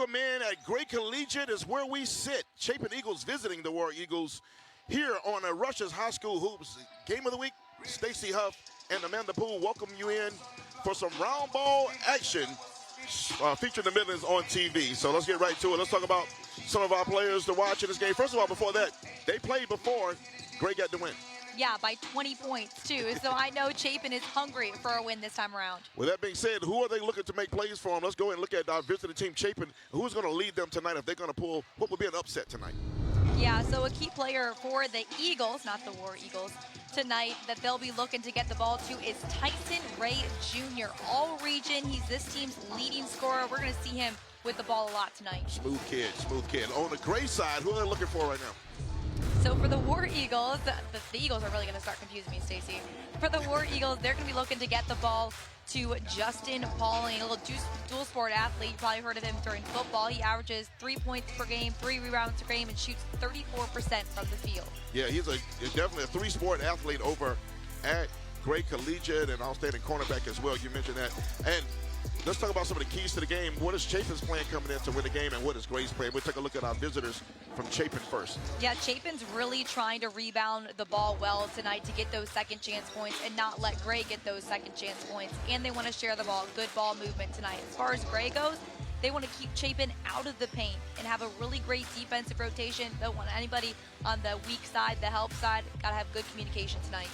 Welcome in at Gray Collegiate is where we sit. Chapin Eagles visiting the War Eagles here on a Rush's High School Hoops Game of the Week. Stacey Huff and Amanda Poole welcome you in for some round ball action featuring the Midlands on TV. So let's get right to it. Let's talk about some of our players to watch in this game. First of all, before that, they played before. Gray got the win. Yeah, by 20 points, too. So I know Chapin is hungry for a win this time around. With that being said, who are they looking to make plays for them? Let's go ahead and look at our visiting team, Chapin. Who's going to lead them tonight if they're going to pull what would be an upset tonight? Yeah, so a key player for the Eagles, not the War Eagles, tonight that they'll be looking to get the ball to is Tyson Ray Jr. All-region. He's this team's leading scorer. We're going to see him with the ball a lot tonight. Smooth kid, smooth kid. On the Gray side, who are they looking for right now? So for the War Eagles, the Eagles are really going to start confusing me, Stacey. For the War Eagles, they're going to be looking to get the ball to Justin Pauling, a little dual sport athlete. You probably heard of him during football. He averages 3 points per game, 3 rebounds per game, and shoots 34% from the field. Yeah, he's definitely a 3-sport athlete over at Gray Collegiate and outstanding cornerback as well. You mentioned that. And let's talk about some of the keys to the game. What is Chapin's plan coming in to win the game, and what is Gray's plan? We'll take a look at our visitors from Chapin first. Yeah, Chapin's really trying to rebound the ball well tonight to get those second chance points and not let Gray get those second chance points. And they want to share the ball, good ball movement tonight. As far as Gray goes, they want to keep Chapin out of the paint and have a really great defensive rotation. Don't want anybody on the weak side, the help side. Got to have good communication tonight.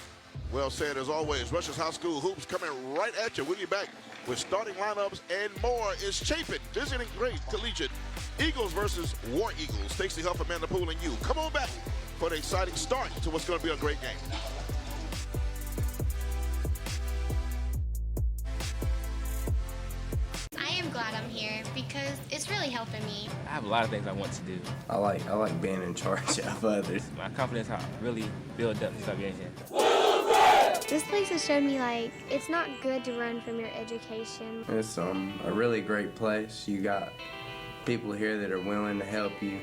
Well said, as always. Rush's High School Hoops coming right at you. We'll be back with starting lineups and more. Is Chapin visiting Gray Collegiate. Eagles versus War Eagles. Stacey Huff, Amanda Poole, and you. Come on back for the exciting start to what's going to be a great game. I am glad I'm here because it's really helping me. I have a lot of things I want to do. I like being in charge of others. My confidence has really built up since I've been here. This place has shown me, like, it's not good to run from your education. It's a really great place. You got people here that are willing to help you.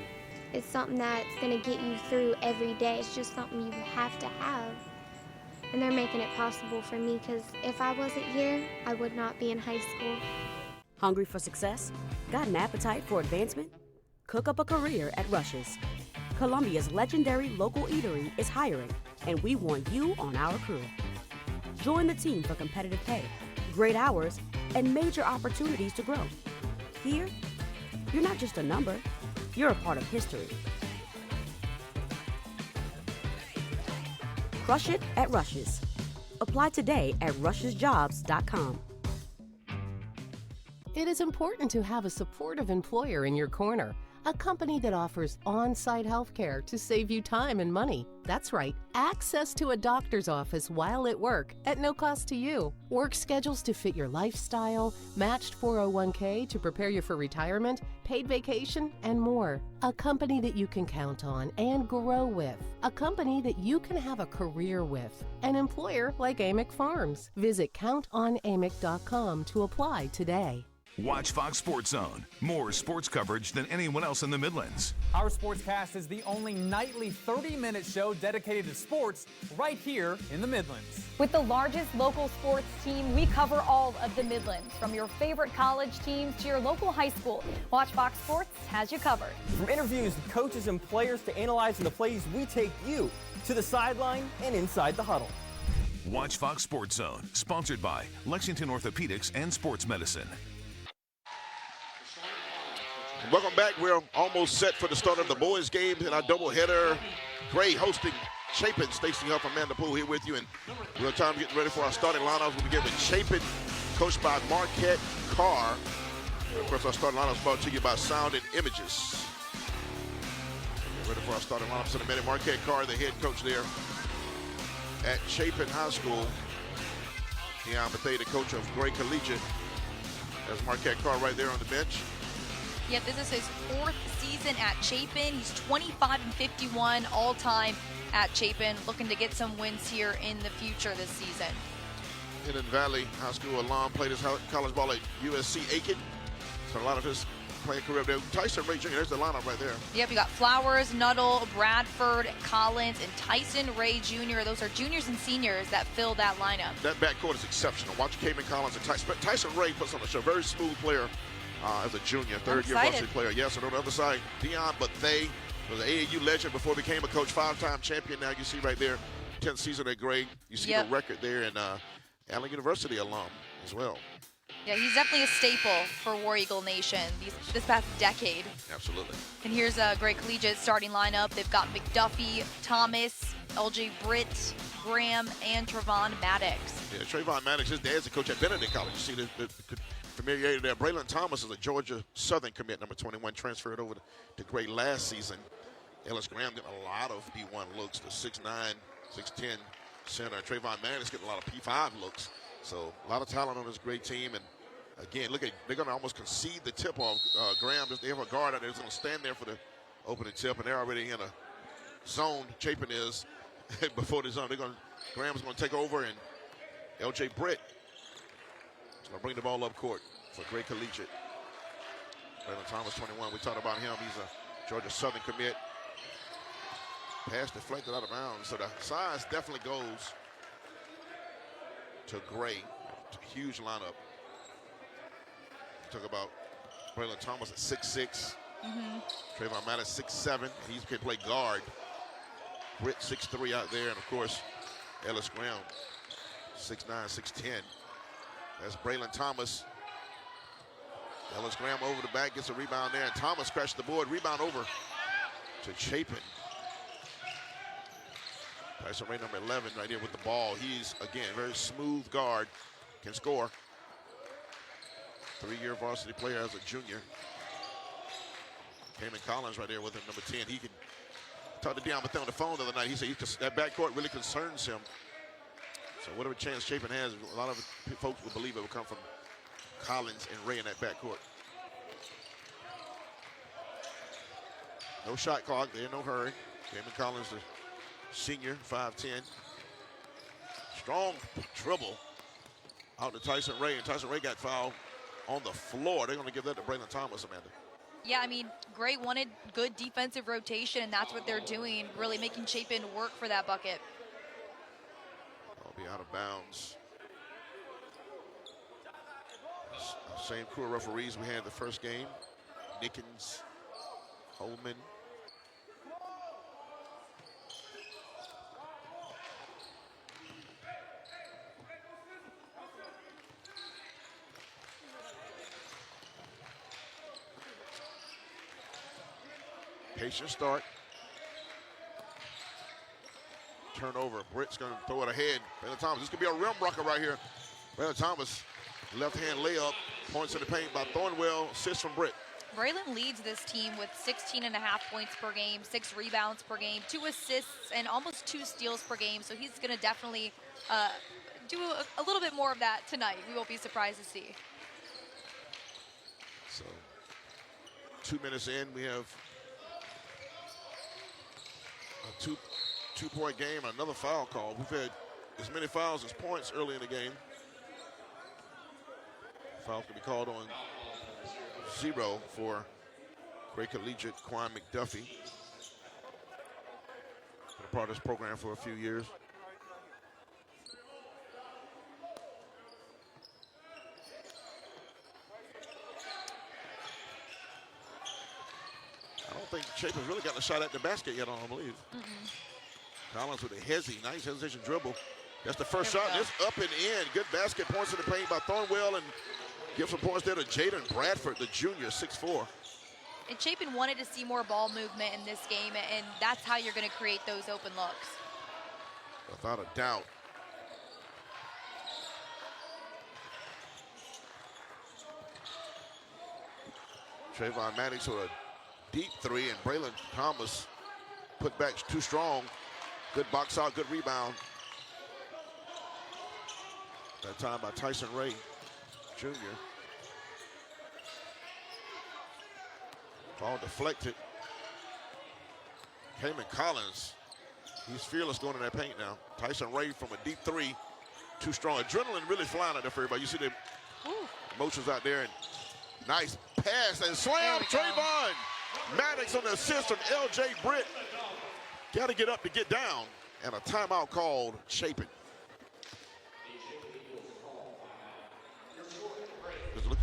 It's something that's going to get you through every day. It's just something you have to have. And they're making it possible for me because if I wasn't here, I would not be in high school. Hungry for success? Got an appetite for advancement? Cook up a career at Rush's. Columbia's legendary local eatery is hiring, and we want you on our crew. Join the team for competitive pay, great hours, and major opportunities to grow. Here, you're not just a number, you're a part of history. Crush it at Rush's. Apply today at rushesjobs.com. It is important to have a supportive employer in your corner. A company that offers on-site health care to save you time and money. That's right, access to a doctor's office while at work at no cost to you. Work schedules to fit your lifestyle, matched 401k to prepare you for retirement, paid vacation, and more. A company that you can count on and grow with. A company that you can have a career with. An employer like Amick Farms. Visit countonamick.com to apply today. Watch Fox Sports Zone. More sports coverage than anyone else in the Midlands. Our Sportscast is the only nightly 30-minute show dedicated to sports right here in the Midlands. With the largest local sports team, we cover all of the Midlands, from your favorite college teams to your local high school. Watch Fox Sports has you covered. From interviews with coaches and players to analyzing the plays, we take you to the sideline and inside the huddle. Watch Fox Sports Zone, sponsored by Lexington Orthopedics and Sports Medicine. Welcome back. We're almost set for the start of the boys' game in our doubleheader. Gray hosting Chapin. Stacey Huff, Amanda Poole here with you. And real time getting ready for our starting lineups. We'll begin with Chapin, coached by Marquette Carr. And of course, our starting lineups brought to you by Sound and Images. We're ready for our starting lineups in a minute. Marquette Carr, the head coach there at Chapin High School. Keon Bethea, the coach of Gray Collegiate. There's Marquette Carr right there on the bench. Yeah, this is his 4th season at Chapin. He's 25-51 all-time at Chapin, looking to get some wins here in the future this season. Hidden Valley High School alum, played his college ball at USC Aiken. So a lot of his playing career there. Tyson Ray Jr., there's the lineup right there. Yep, you got Flowers, Nuttall, Bradford, Collins, and Tyson Ray Jr. Those are juniors and seniors that fill that lineup. That backcourt is exceptional. Watch Cayman Collins and Tyson Ray puts on a show. Very smooth player as a junior, third-year varsity player. Yes, and on the other side, Dion Bethea was an AAU legend before he became a coach, 5-time champion. Now you see right there, 10th season at Gray. You see the record there, and Allen University alum as well. Yeah, he's definitely a staple for War Eagle Nation this past decade. Absolutely. And here's a Gray Collegiate starting lineup. They've got McDuffie, Thomas, LJ Britt, Graham, and Trayvon Maddox. Yeah, Trayvon Maddox, his dad's a coach at Benedict College. You see the familiarity there. Braylon Thomas is a Georgia Southern commit, number 21, transferred over to Gray last season. Ellis Graham getting a lot of D1 looks, the 6'9", 6'10" center. Trayvon Maddox getting a lot of P5 looks. So a lot of talent on this great team. And again, look at, they're going to almost concede the tip off. Graham, they have a guard out there who's going to stand there for the opening tip, and they're already in a zone. Chapin is before the zone. Graham's going to take over, and LJ Britt is going to bring the ball up court for Gray Collegiate. Braylon Thomas, 21. We talked about him. He's a Georgia Southern commit. Pass deflected out of bounds. So the size definitely goes to Gray. Huge lineup. Talk about Braylon Thomas at 6'6". Trayvon Maddox 6'7". He can play guard. Britt 6'3" out there, and of course Ellis Graham 6'9", 6'10". That's Braylon Thomas. Ellis Graham over the back, gets a rebound there, and Thomas crashed the board. Rebound over to Chapin. Tyson Ray, number 11, right here with the ball. He's, again, very smooth guard, can score. 3-year varsity player as a junior. Cayman Collins right there with him, number 10. He can talk to Dion Bethea on the phone the other night. He said that backcourt really concerns him. So whatever chance Chapin has, a lot of folks will believe it will come from Collins and Ray in that backcourt. No shot clock, there, no hurry. Cayman Collins, the senior, 5'10". Strong dribble out to Tyson Ray, and Tyson Ray got fouled on the floor. They're going to give that to Braylon Thomas, Amanda. Yeah, I mean, Gray wanted good defensive rotation, and that's what they're doing, really making Chapin work for that bucket. I'll be out of bounds. Same crew of referees we had the first game. Nickens, Holman. Patient start. Turnover. Britt's going to throw it ahead. Braylon Thomas. This could be a rim rocker right here. Braylon Thomas, left-hand layup. Points in the paint by Thornwell. Assist from Britt. Braylon leads this team with 16.5 points per game, 6 rebounds per game, 2 assists, and almost 2 steals per game. So he's going to definitely do a little bit more of that tonight. We won't be surprised to see. So 2 minutes in, we have a two-point game, another foul call. We've had as many fouls as points early in the game. Foul can be called on 0 for Gray Collegiate, Quan McDuffie. Been a part of this program for a few years. I don't think Chapin's really gotten a shot at the basket yet, I don't believe. Collins with a nice hesitation dribble. That's the first shot. It's up and in. Good basket, points in the paint by Thornwell, and give some points there to Jaden Bradford, the junior, 6'4". And Chapin wanted to see more ball movement in this game, and that's how you're going to create those open looks. Without a doubt. Trayvon Maddox with a deep 3, and Braylon Thomas put back too strong. Good box out, good rebound. That time by Tyson Ray, Jr. Ball deflected. Cayman Collins, he's fearless going in that paint now. Tyson Ray from a deep 3, too strong. Adrenaline really flying out there for everybody. You see the motions out there, and nice pass and slam. Trayvon Maddox on the assist from LJ Britt. Got to get up to get down, and a timeout called Chapin.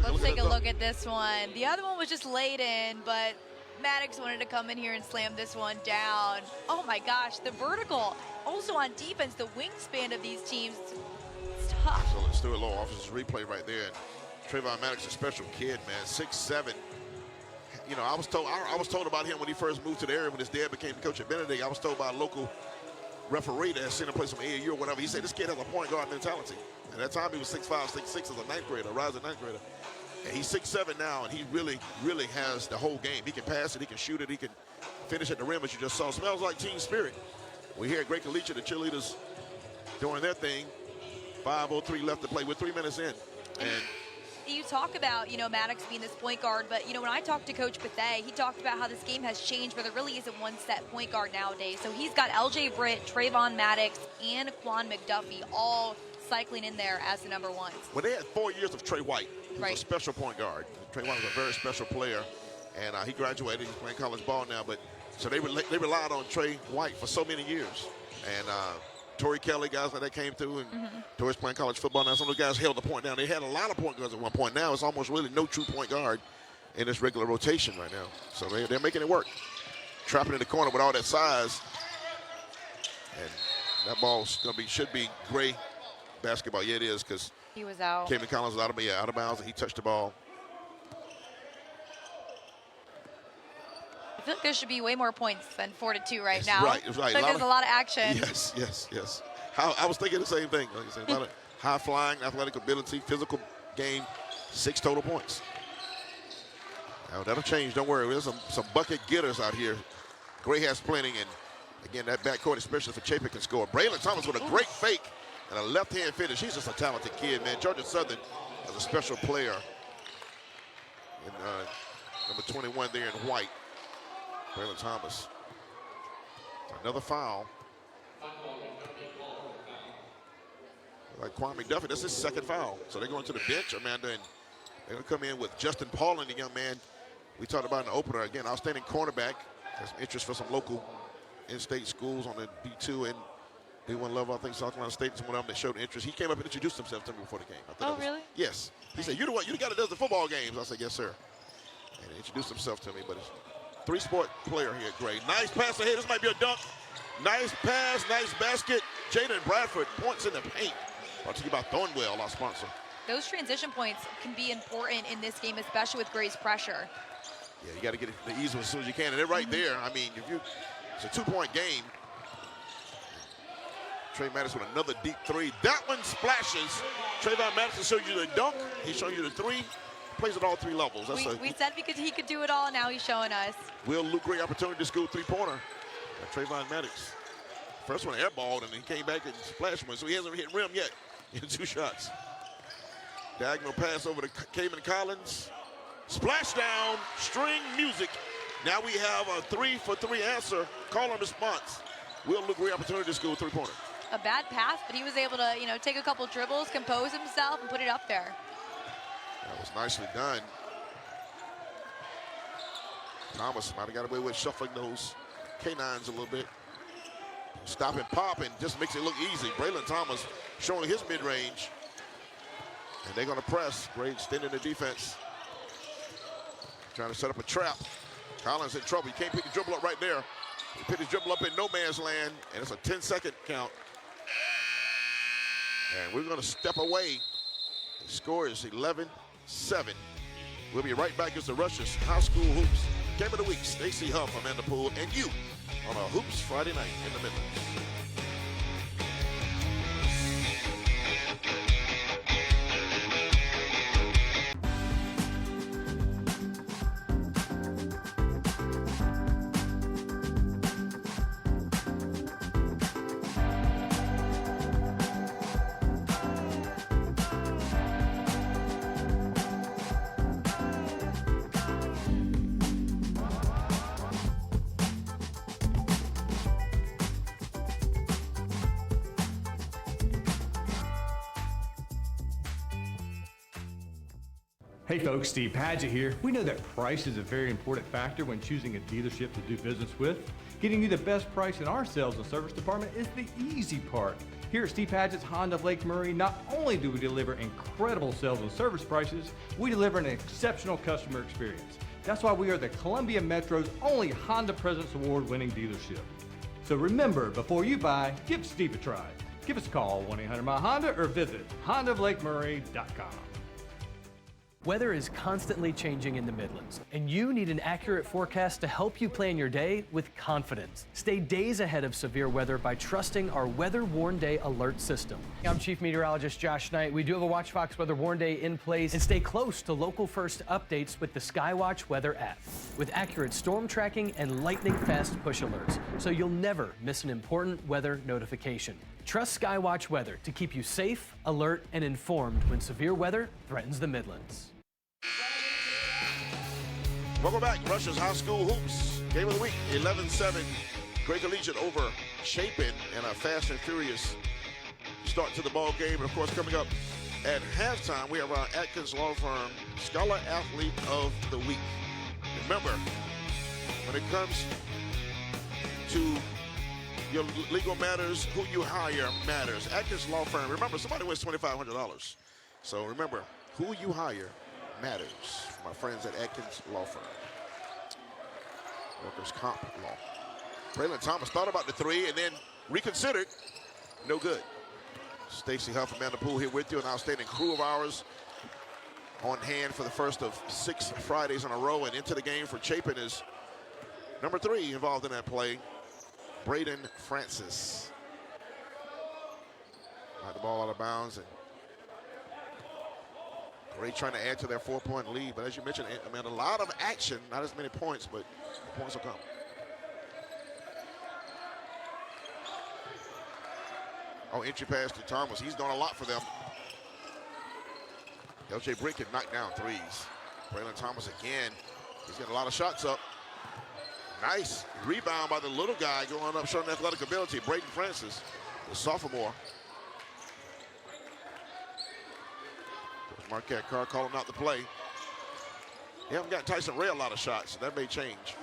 Let's take a look at this one. The other one was just laid in, but Maddox wanted to come in here and slam this one down. Oh my gosh, the vertical. Also on defense, the wingspan of these teams, it's tough. So let's do a little officer's replay right there. And Trayvon Maddox is a special kid, man, 6'7". You know, I was told about him when he first moved to the area when his dad became coach at Benedict. I was told by a local referee that had seen him play some AAU or whatever. He said this kid has a point guard mentality. At that time, he was 6'5", 6'6" as a ninth grader, a rising ninth grader. And he's 6'7" now, and he really, really has the whole game. He can pass it, he can shoot it, he can finish at the rim, as you just saw. Smells like team spirit. We're here at Gray Collegiate, the cheerleaders doing their thing. 5:03 left to play. We're 3 minutes in. And you talk about, you know, Maddox being this point guard, but, you know, when I talked to Coach Bethea, he talked about how this game has changed, where there really isn't one set point guard nowadays. So he's got LJ Britt, Trayvon Maddox, and Quan McDuffie all cycling in there as the number ones. Well, they had 4 years of Trey White, who's right. a special point guard. Trey White was a very special player, and he graduated. He's playing college ball now, but so they relied on Trey White for so many years. And Torrey Kelly, guys like that came through, and Torrey's playing college football now. Some of the guys held the point down. They had a lot of point guards at one point. Now it's almost really no true point guard in this regular rotation right now. So they're making it work. Trapping in the corner with all that size. And that ball's should be Gray basketball. Yeah, it is, because he was out. Kevin Collins was out of bounds, and he touched the ball. I feel like there should be way more points than 4-2 right It's now. right. I feel like there's a lot of action. Yes. I was thinking the same thing. Like I said, a lot of high flying, athletic ability, physical game, 6 total points. Now that'll change. Don't worry. There's some bucket getters out here. Gray has plenty, and again, that backcourt, especially for Chapin, can score. Braylon Thomas with a great fake and a left-hand finish. He's just a talented kid, man. Georgia Southern is a special player. And number 21 there in white, Braylon Thomas. Another foul. Like Quan McDuffie, that's his second foul. So they're going to the bench, Amanda, and they're going to come in with Justin Paulin, the young man we talked about in the opener. Again, outstanding cornerback. Has some interest for some local in-state schools on the D2 and D1 level. I think South Carolina State is one of them that showed interest. He came up and introduced himself to me before the game. Really? Yes. He said, "You're the one. You're the guy that does the football games." I said, "Yes, sir." And he introduced himself to me. But it's a 3-sport player here at Gray. Nice pass ahead. This might be a dunk. Nice pass, nice basket. Jaden Bradford points in the paint. Brought to you by Thornwell, our sponsor. Those transition points can be important in this game, especially with Gray's pressure. Yeah, you got to get the ease as soon as you can. And they're right there. I mean, it's a 2-point game. Trey Maddox with another deep 3. That one splashes. Trayvon Maddox showed you the dunk. He showed you the 3. Plays at all 3 levels. We said he could do it all. Now he's showing us. Will Luke Gray opportunity to score 3-pointer. Trayvon Maddox. First one airballed, and he came back and splashed one. So he hasn't hit rim yet in 2 shots. Diagonal pass over to Kevin Collins. Splash down, string music. Now we have a 3-for-3 answer. Call and response. Will Luke Gray opportunity to score 3-pointer. A bad pass, but he was able to, take a couple dribbles, compose himself, and put it up there. That was nicely done. Thomas might have got away with shuffling those canines a little bit. Stop and pop and just makes it look easy. Braylon Thomas showing his mid-range. And they're going to press. Gray extending the defense. Trying to set up a trap. Collins in trouble. He can't pick the dribble up right there. He picked his dribble up in no man's land, and it's a 10-second count. And we're going to step away. The score is 11-7. We'll be right back as the Rushers High School Hoops Game of the Week. Stacey Huff, Amanda Poole, and you on a Hoops Friday night in the Midlands. Hey folks, Steve Padgett here. We know that price is a very important factor when choosing a dealership to do business with. Getting you the best price in our sales and service department is the easy part. Here at Steve Padgett's Honda of Lake Murray, not only do we deliver incredible sales and service prices, we deliver an exceptional customer experience. That's why we are the Columbia Metro's only Honda President's Award winning dealership. So remember, before you buy, give Steve a try. Give us a call, 1-800-MY-HONDA, or visit hondaoflakemurray.com. Weather is constantly changing in the Midlands, and you need an accurate forecast to help you plan your day with confidence. Stay days ahead of severe weather by trusting our Weather Warn Day alert system. I'm Chief Meteorologist Josh Knight. We do have a WatchFox Weather Warn Day in place, and stay close to local first updates with the Skywatch Weather app, with accurate storm tracking and lightning-fast push alerts, so you'll never miss an important weather notification. Trust Skywatch Weather to keep you safe, alert, and informed when severe weather threatens the Midlands. Welcome back. Rush's High School Hoops. Game of the week, 11-7. Gray Collegiate over Chapin in a fast and furious start to the ball game. And, of course, coming up at halftime, we have our Atkins Law Firm Scholar Athlete of the Week. Remember, when it comes to your legal matters, who you hire matters. Atkins Law Firm. Remember, somebody wins $2,500. So remember, who you hire matters. My friends at Atkins Law Firm. Workers' Comp Law. Braylon Thomas thought about the three and then reconsidered. No good. Stacey Huff, Amanda Poole here with you, an outstanding crew of ours on hand for the first of 6 Fridays in a row. And into the game for Chapin is number 3 involved in that play, Braden Francis. Got the ball out of bounds, and Gray trying to add to their 4-point lead. But as you mentioned, I mean, a lot of action, not as many points, but points will come. Oh, entry pass to Thomas. He's done a lot for them. LJ Brick can knock down threes. Braylon Thomas again. He's getting a lot of shots up. Nice rebound by the little guy going up, showing athletic ability. Braden Francis, the sophomore. Marquette Carr calling out the play. They haven't got Tyson Ray a lot of shots, so that may change.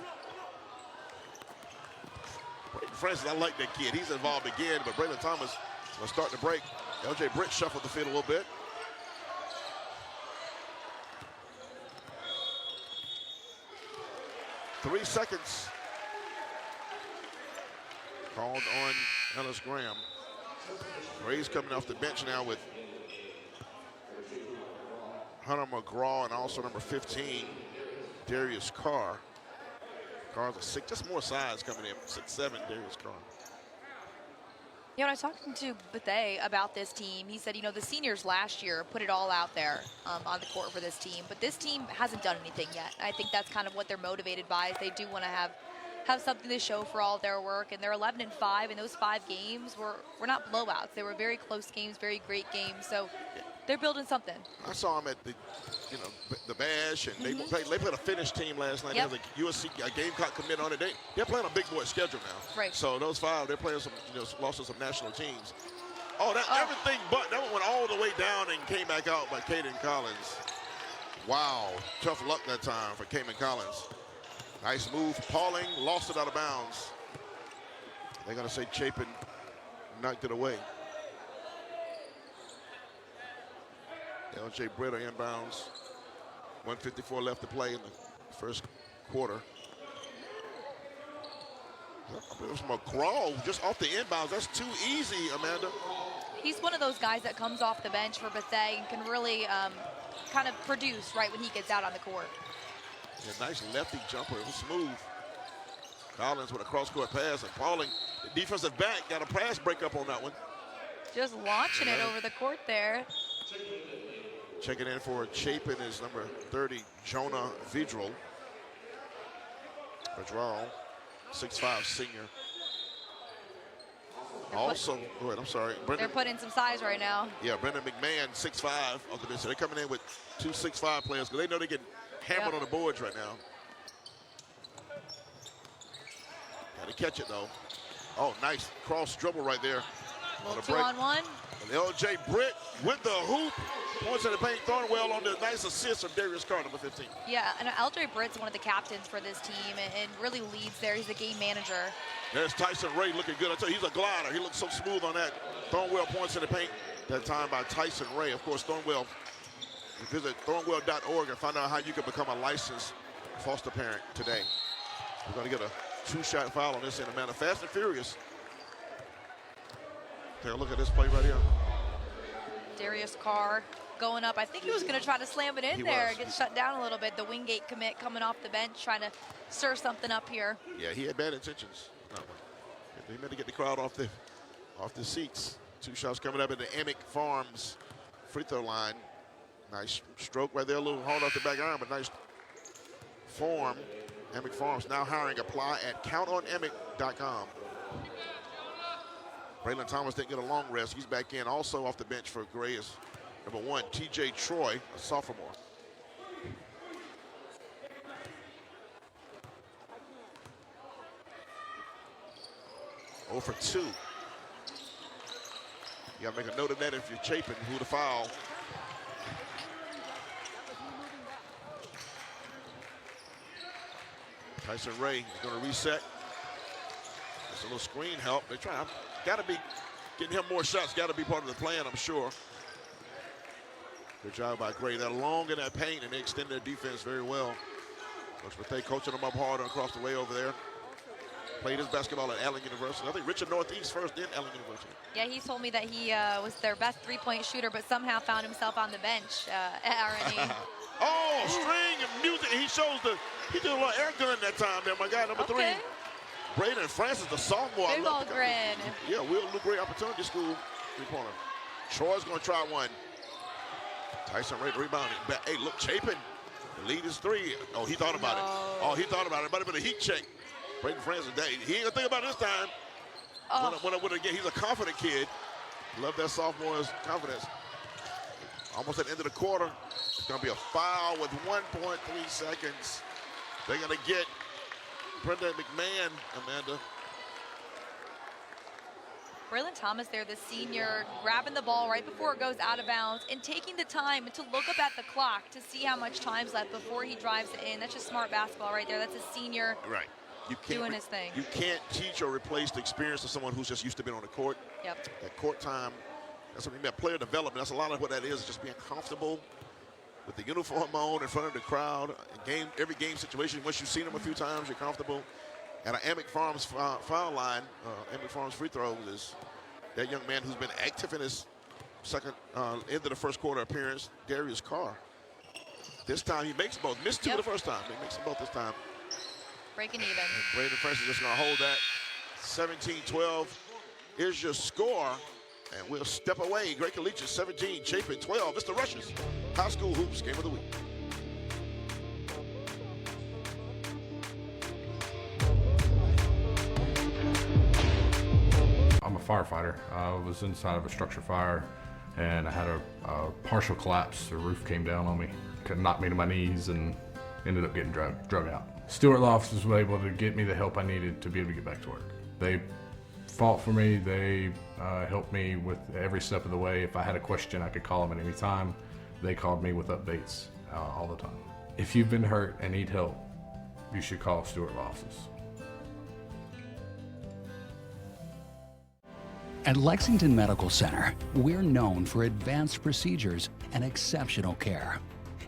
Braden Francis, I like that kid. He's involved again, but Braylon Thomas will start to break. LJ Britt shuffled the field a little bit. Three seconds called on Ellis Graham. Gray's coming off the bench now with Hunter McGraw and also number 15, Darius Carr. Carr's a 6, just more size coming in, 6'7", Darius Carr. You know, when I was talking to Bethea about this team, he said, you know, the seniors last year put it all out there on the court for this team, but this team hasn't done anything yet. I think that's kind of what they're motivated by, is they do want to have something to show for all their work, and they're 11-5, and those 5 games were not blowouts. They were very close games, very great games, so they're building something. I saw them at the, the Bash, and they played a Finnish team last night. Yep. There was a USC Gamecock commit on it. They're playing a big boy schedule now. Right. So those 5, they're playing some, lost to some national teams. Everything but that one went all the way down and came back out by Caden Collins. Wow, tough luck that time for Caden Collins. Nice move. Pauling lost it out of bounds. They're going to say Chapin knocked it away. LJ Britta inbounds. 1:54 left to play in the first quarter. It was McGraw just off the inbounds. That's too easy, Amanda. He's one of those guys that comes off the bench for Bethea and can really kind of produce right when he gets out on the court. Yeah, nice lefty jumper. It was smooth. Collins with a cross-court pass, and Pauling, the defensive back, got a pass breakup on that one. Just launching it over the court there. Checking in for Chapin is number 30, Jonah Vidral. 6'5", senior. Also, go ahead, I'm sorry. They're putting some size right now. Yeah, Brendan McMahon, 6'5", of the bench. So they're coming in with 2 6'5" players because they know they're getting hammered on the boards right now. Got to catch it, though. Oh, nice cross dribble right there. A little 2-on-1. And L.J. Britt with the hoop. Points in the paint. Thornwell on the nice assist from Darius Carr, number 15. Yeah, and L.J. Britt's one of the captains for this team and really leads there. He's a game manager. There's Tyson Ray looking good. I tell you, he's a glider. He looks so smooth on that. Thornwell points in the paint. That time by Tyson Ray. Of course, Thornwell. Visit thornwell.org and find out how you can become a licensed foster parent today. We're going to get a two-shot foul on this end. Amanda, fast and furious. Take a look at this play right here. Darius Carr going up. I think he was going to try to slam it in there. Get shut down a little bit. The Wingate commit coming off the bench, trying to stir something up here. Yeah, he had bad intentions. He meant to get the crowd off the seats. Two shots coming up at the Emick Farms free throw line. Nice stroke right there, a little hard off the back iron, but nice form. Emick Farms now hiring. Apply at countonemick.com. Braylon Thomas didn't get a long rest. He's back in. Also off the bench for Gray is number 1, T.J. Troy, a sophomore. Oh for 2. You got to make a note of that if you're Chapin, who to foul. Tyson Ray is going to reset. That's a little screen help. They try. Got to be getting him more shots. Got to be part of the plan, I'm sure. Good job by Gray. They're long in that paint, and they extend their defense very well. Coach Mathay coaching them up hard across the way over there. Played his basketball at Allen University. I think Richard Northeast first, then Allen University. Yeah, he told me that he was their best three-point shooter, but somehow found himself on the bench at RNE. Oh, string and music. He shows he did a little air gun that time there, my guy, number 3. Braden Francis, the sophomore. Big old grin. Yeah, Will Luke Gray Opportunity School three-pointer. Troy's going to try one. Tyson Ray rebounding. Hey, look, Chapin. The lead is 3. Oh, he thought about it. Oh, he thought about it. Might have been a heat check. Braden Francis, he ain't going to think about it this time. When again, he's a confident kid. Love that sophomore's confidence. Almost at the end of the quarter. It's going to be a foul with 1.3 seconds. They're going to get Brenda McMahon, Amanda. Braylon Thomas there, the senior, grabbing the ball right before it goes out of bounds and taking the time to look up at the clock to see how much time's left before he drives it in. That's just smart basketball right there. That's a senior doing his thing. You can't teach or replace the experience of someone who's just used to being on the court. Yep. That court time, that's what we mean, player development. That's a lot of what that is just being comfortable with the uniform on in front of the crowd. Every game situation, once you've seen them a few times, you're comfortable. And an Emick Farms foul line, Emick Farms free throws is that young man who's been active in his second end of the first quarter appearance, Darius Carr. This time he makes both. Missed 2 the first time. He makes them both this time. Breaking even. And Braden Francis just going to hold that. 17-12 is your score. And we'll step away. Gray Collegiate 17, Chapin 12. It's the Rushes. High School Hoops Game of the Week. I'm a firefighter. I was inside of a structure fire and I had a partial collapse. The roof came down on me, could knock me to my knees, and ended up getting drug out. Stewart Law Offices was able to get me the help I needed to be able to get back to work. They fought for me. They helped me with every step of the way. If I had a question, I could call them at any time. They called me with updates all the time. If you've been hurt and need help, you should call Stewart Law Offices. At Lexington Medical Center, we're known for advanced procedures and exceptional care.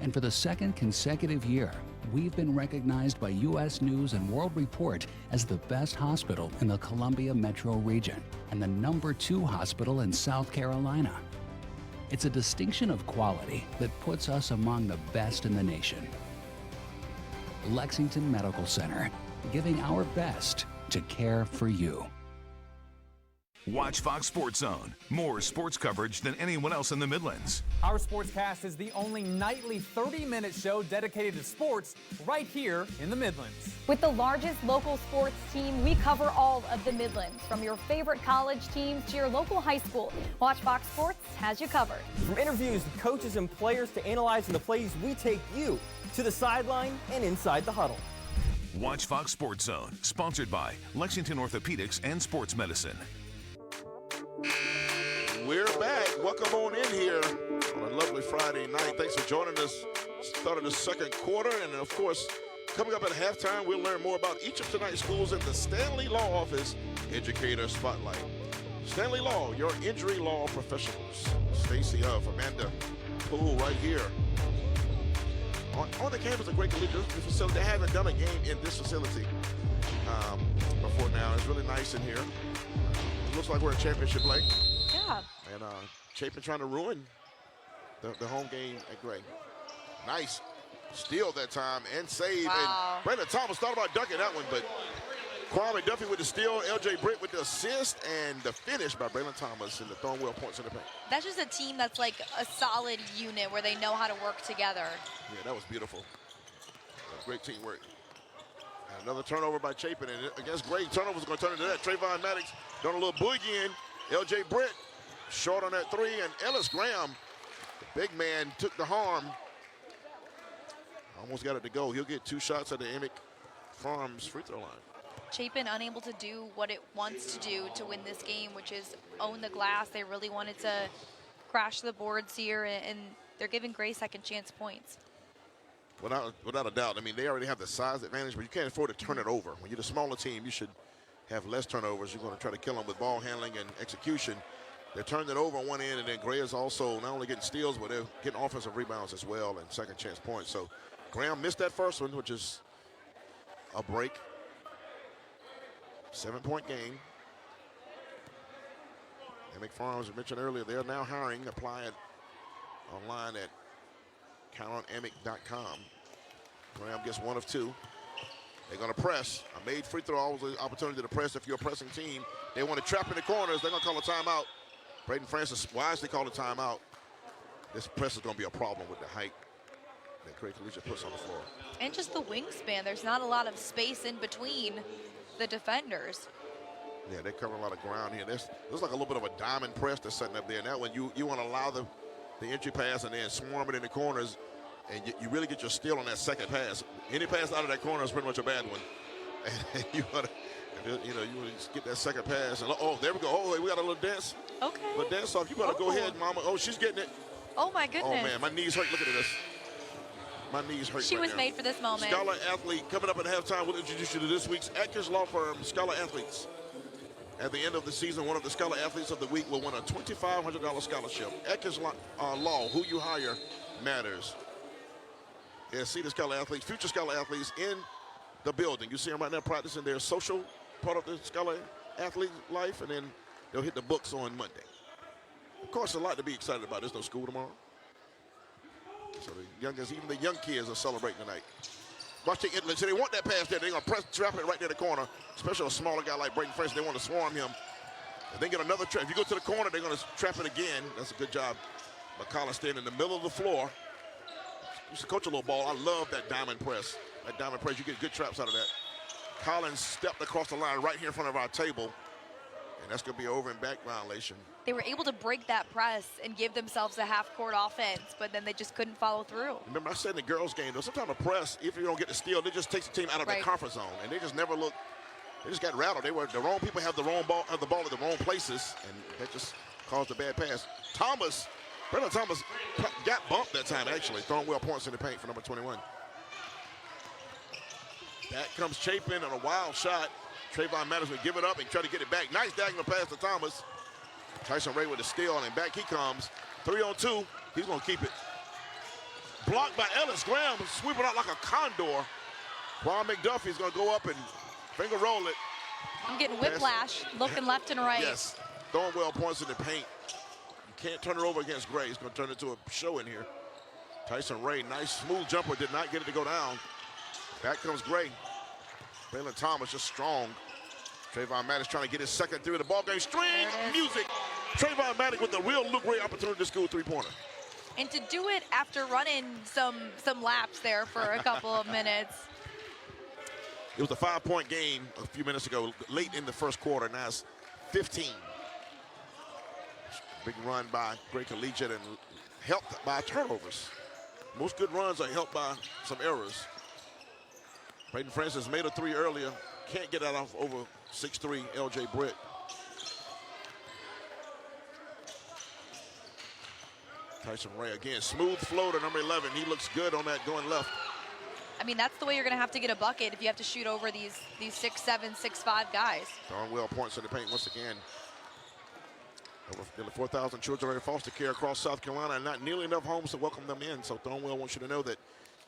And for the 2nd consecutive year, we've been recognized by U.S. News and World Report as the best hospital in the Columbia Metro region and the #2 hospital in South Carolina. It's a distinction of quality that puts us among the best in the nation. Lexington Medical Center, giving our best to care for you. Watch Fox Sports Zone. More sports coverage than anyone else in the Midlands. Our Sportscast is the only nightly 30-minute show dedicated to sports right here in the Midlands. With the largest local sports team, we cover all of the Midlands, from your favorite college teams to your local high school. Watch Fox Sports has you covered. From interviews with coaches and players to analyzing the plays, we take you to the sideline and inside the huddle. Watch Fox Sports Zone, sponsored by Lexington Orthopedics and Sports Medicine. We're back. Welcome on in here on a lovely Friday night. Thanks for joining us. Start of the second quarter, and of course, coming up at halftime, we'll learn more about each of tonight's schools in the Stanley Law Office Educator Spotlight. Stanley Law, your injury law professionals. Stacey Huff, Amanda Poole right here. On the campus of Gray Collegiate facility. They haven't done a game in this facility before now. It's really nice in here. It looks like we're in championship play. Yeah. And Chapin trying to ruin the home game at Gray. Nice steal that time and save. Wow. And Brandon Thomas thought about ducking that one, but Kwame Duffy with the steal, LJ Britt with the assist, and the finish by Brandon Thomas and the Thornwell points in the paint. That's just a team that's like a solid unit where they know how to work together. Yeah, that was beautiful. That was great teamwork. And another turnover by Chapin, and against Gray, turnover's going to turn into that. Trayvon Maddox doing a little boogie in. LJ Britt short on that three, and Ellis Graham, the big man, took the harm. Almost got it to go. He'll get 2 shots at the Emick Farms free throw line. Chapin unable to do what it wants to do to win this game, which is own the glass. They really wanted to crash the boards here, and they're giving Gray second chance points. Without a doubt. I mean, they already have the size advantage, but you can't afford to turn it over. When you're the smaller team, you should have less turnovers. You're going to try to kill them with ball handling and execution. They turned it over on one end, and then Gray is also not only getting steals, but they're getting offensive rebounds as well and second chance points. So Graham missed that first one, which is a break. 7-point game. Emick Farms, I mentioned earlier, they're now hiring. Apply it online at countonemick.com. Graham gets 1 of 2. They're going to press. A made free throw, always an opportunity to press if you're a pressing team. They want to trap in the corners. They're going to call a timeout. Braden Francis wisely called a timeout. This press is going to be a problem with the height that Gray Collegiate puts on the floor. And just the wingspan. There's not a lot of space in between the defenders. Yeah, they cover a lot of ground here. There's like a little bit of a diamond press that's setting up there. And that one, you want to allow the entry pass and then swarm it in the corners, and you really get your steal on that second pass. Any pass out of that corner is pretty much a bad one. And you want to get that second pass. And, oh, there we go. Oh, we got a little dance. Okay. A little dance off. You better go ahead, Mama. Oh, she's getting it. Oh, my goodness. Oh, man, my knees hurt. Look at this. My knees hurt. She right was now. made for this moment. Scholar Athlete coming up at halftime. We'll introduce you to this week's Atkins Law Firm Scholar Athletes. At the end of the season, one of the Scholar Athletes of the Week will win a $2,500 scholarship. Atkins Law, who you hire matters. Yeah, see the Scholar Athletes, future Scholar Athletes in the building. You see them right now practicing their social part of the Scholar Athlete life, and then they'll hit the books on Monday. Of course, a lot to be excited about. There's no school tomorrow. So the youngest, even the young kids are celebrating tonight. Watch the inlet. So they want that pass there. They're going to trap it right there in the corner, especially a smaller guy like Braden Francis. They want to swarm him. If they get another trap, if you go to the corner, they're going to trap it again. That's a good job. McCollum staying in the middle of the floor. Used to coach a little ball. I love that diamond press. That diamond press, you get good traps out of that. Collins stepped across the line right here in front of our table. And that's going to be over and back violation. They were able to break that press and give themselves a half-court offense, but then they just couldn't follow through. Remember, I said in the girls' game, though, sometimes a press, if you don't get the steal, it just takes the team out of their comfort zone. And they just never look, they just got rattled. The wrong people have the ball at the wrong places, and that just caused a bad pass. Brandon Thomas got bumped that time, actually. Throwing well points in the paint for number 21. Back comes Chapin on a wild shot. Trayvon Maddox would give it up and try to get it back. Nice diagonal pass to Thomas. Tyson Ray with the steal, and back he comes. 3-on-2. He's going to keep it. Blocked by Ellis Graham, sweeping out like a condor. Ron McDuffie's going to go up and finger roll it. I'm getting whiplash, looking left and right. Yes. Throwing well points in the paint. You can't turn it over against Gray. He's going to turn it into a show in here. Tyson Ray, nice smooth jumper, did not get it to go down. Back comes Gray. Brandon Thomas just strong. Trayvon Maddox trying to get his second three of the ball game. String music. Trayvon Maddox with the real Luke Ray opportunity to score three-pointer. And to do it after running some laps there for a couple of minutes. It was a 5-point game a few minutes ago, late in the first quarter. Now it's 15. Big run by Gray Collegiate and helped by turnovers. Most good runs are helped by some errors. Braden Francis made a three earlier. Can't get that off over 6'3", LJ Britt. Tyson Ray again, smooth floater, number 11. He looks good on that going left. I mean, that's the way you're going to have to get a bucket if you have to shoot over these 6'7", 6'5" guys. Thornwell points in the paint once again. Over nearly 4,000 children are in foster care across South Carolina, and not nearly enough homes to welcome them in. So Thornwell wants you to know that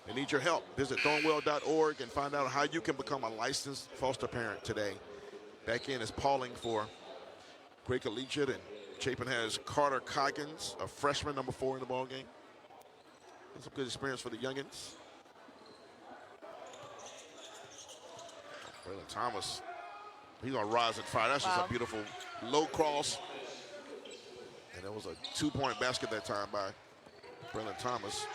they need your help. Visit thornwell.org and find out how you can become a licensed foster parent today. Back in is Pauling for Gray Collegiate, and Chapin has Carter Coggins, a freshman, number 4 in the ball game. That's a good experience for the youngins. Braylon Thomas, he's gonna rise and fire. That's just a beautiful low cross. And it was a 2-point basket that time by Braylon Thomas.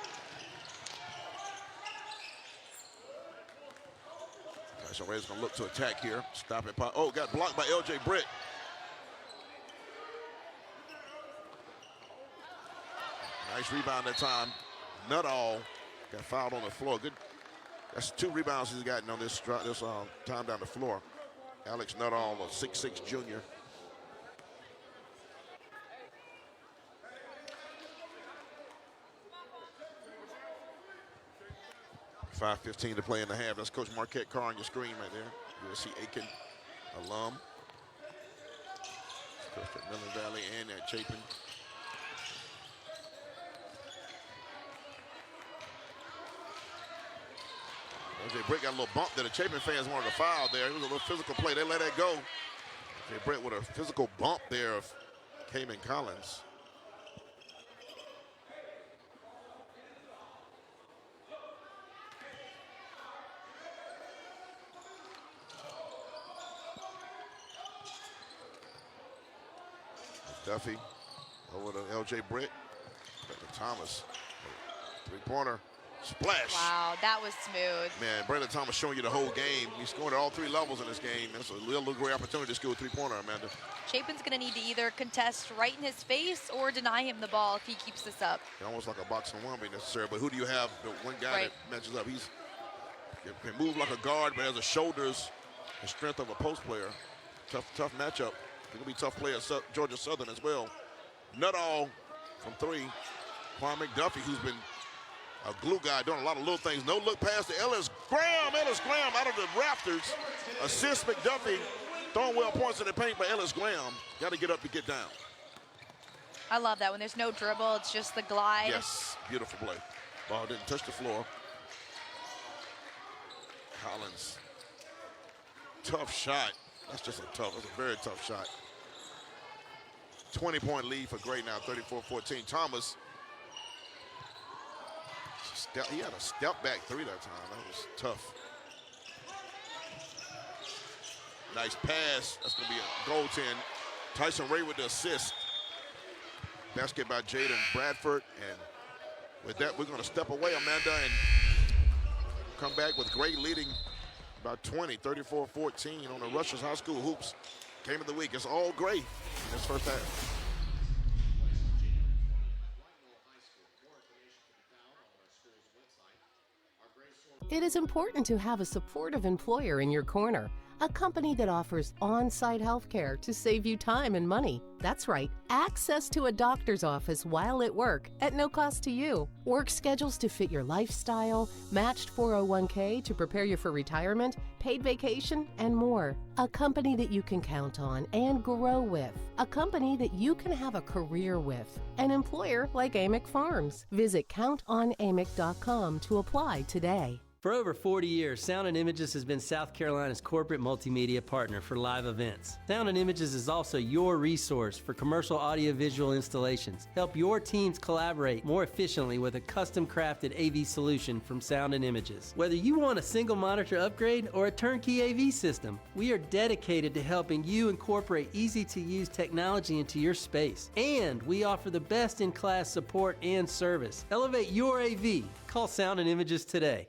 Tyson Ray's gonna look to attack here. Stop it. Oh, got blocked by L.J. Britt. Nice rebound that time. Nuttall got fouled on the floor. Good. That's 2 rebounds he's gotten on this time down the floor. Alex Nuttall, a 6'6" junior. .5:15 to play in the half. That's Coach Marquette Carr on your screen right there. USC Aiken alum. Coach at Millen Valley and at Chapin. LJ Britt got a little bump that the Chapin fans wanted to foul there. It was a little physical play. They let that go. LJ Britt with a physical bump there of Kamen Collins. Duffy over to L.J. Britt. Thomas, 3-pointer, splash. Wow, that was smooth. Man, Braylon Thomas showing you the whole game. He's scored at all 3 levels in this game. It's a little great opportunity to score a 3-pointer, Amanda. Chapin's going to need to either contest right in his face or deny him the ball if he keeps this up. Almost like a boxing one be necessary, but who do you have? The one guy that matches up. He can move like a guard, but has the shoulders and strength of a post player. Tough matchup. It's going to be tough play at Georgia Southern as well. Nuttall from 3. Quan McDuffie, who's been a glue guy, doing a lot of little things. No look pass to Ellis Graham. Ellis Graham out of the rafters. Assist McDuffie. Thornwell points in the paint by Ellis Graham. Got to get up to get down. I love that when there's no dribble, it's just the glide. Yes, beautiful play. Ball didn't touch the floor. Collins. Tough shot. That's a very tough shot. 20-point lead for Gray now, 34-14. Thomas, he had a step back 3 that time. That was tough. Nice pass. That's going to be a goaltend. Tyson Ray with the assist. Basket by Jaden Bradford. And with that, we're going to step away, Amanda, and come back with Gray leading by 20, 34-14 on the Rushers High School Hoops Game of the Week. It's all Gray in this first half. It is important to have a supportive employer in your corner. A company that offers on-site health care to save you time and money. That's right, access to a doctor's office while at work at no cost to you. Work schedules to fit your lifestyle, matched 401k to prepare you for retirement, paid vacation, and more. A company that you can count on and grow with. A company that you can have a career with. An employer like Amick Farms. Visit countonamick.com to apply today. For over 40 years, Sound and Images has been South Carolina's corporate multimedia partner for live events. Sound and Images is also your resource for commercial audiovisual installations. Help your teams collaborate more efficiently with a custom-crafted AV solution from Sound and Images. Whether you want a single monitor upgrade or a turnkey AV system, we are dedicated to helping you incorporate easy-to-use technology into your space. And we offer the best-in-class support and service. Elevate your AV. Call Sound and Images today.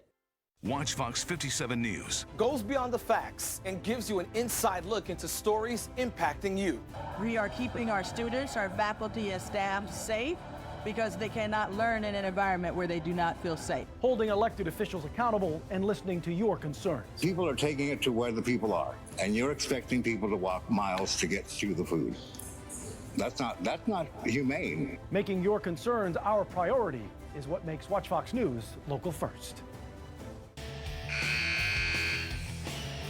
Watch Fox 57 News. Goes beyond the facts and gives you an inside look into stories impacting you. We are keeping our students, our faculty and staff safe because they cannot learn in an environment where they do not feel safe. Holding elected officials accountable and listening to your concerns. People are taking it to where the people are, and you're expecting people to walk miles to get to the food. That's not humane. Making your concerns our priority is what makes Watch Fox News local first.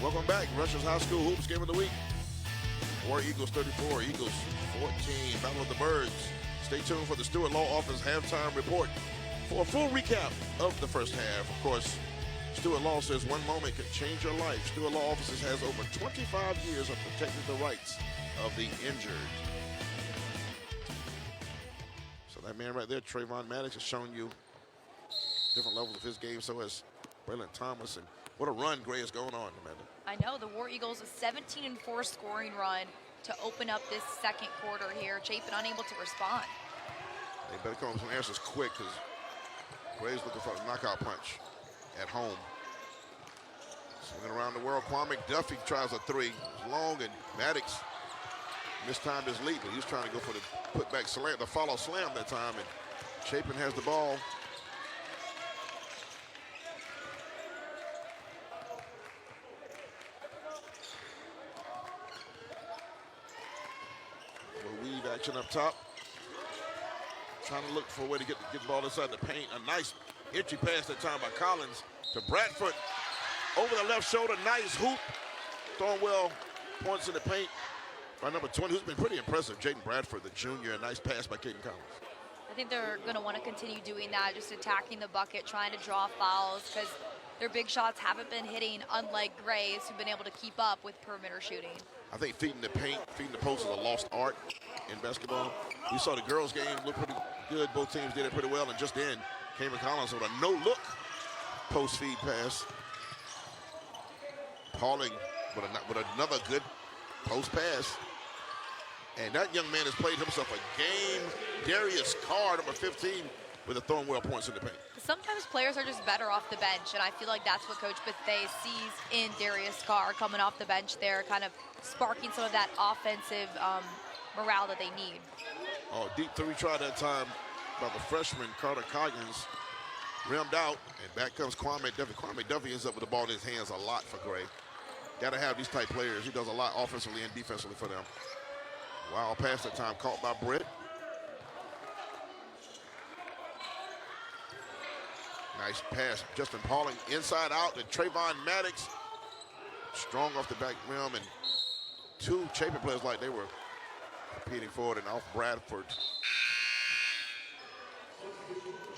Welcome back. Russia's High School Hoops Game of the Week. War Eagles 34, Eagles 14. Battle of the Birds. Stay tuned for the Stewart Law Office halftime report for a full recap of the first half. Of course, Stewart Law says one moment can change your life. Stewart Law Offices has over 25 years of protecting the rights of the injured. So that man right there, Trayvon Maddox, has shown you different levels of his game. So has Braylon Thomas. And what a run Gray is going on, Amanda. I know, the War Eagles a 17-4 scoring run to open up this second quarter here. Chapin unable to respond. They better come up with some answers quick because Gray's looking for a knockout punch at home. Swinging around the world, Kwame Duffy tries a three. It's long, and Maddox mistimed his leap, but he was trying to go for the putback slam, the follow slam that time, and Chapin has the ball. Weave action up top. Trying to look for a way to get the ball inside the paint. A nice entry pass that time by Collins to Bradford. Over the left shoulder, nice hoop. Thornwell points in the paint by number 20, who's been pretty impressive. Jaden Bradford, the junior. A nice pass by Caden Collins. I think they're going to want to continue doing that, just attacking the bucket, trying to draw fouls, because their big shots haven't been hitting, unlike Gray's, who've been able to keep up with perimeter shooting. I think feeding the paint, feeding the post is a lost art in basketball. We saw the girls' game look pretty good. Both teams did it pretty well. And just then, Caden Collins with a no-look post-feed pass. Pauling with another good post pass. And that young man has played himself a game. Darius Carr, number 15, with the Thornwell points in the paint. Sometimes players are just better off the bench, and I feel like that's what Coach Bethea sees in Darius Carr coming off the bench there, kind of sparking some of that offensive morale that they need. Oh, deep three try that time by the freshman, Carter Coggins. Rimmed out, and back comes Kwame Duffy. Kwame Duffy ends up with the ball in his hands a lot for Gray. Got to have these type players. He does a lot offensively and defensively for them. Wild pass that time caught by Britt. Nice pass, Justin Pauling inside out to Trayvon Maddox. Strong off the back rim, and two Chapin players like they were competing for it, and off Bradford.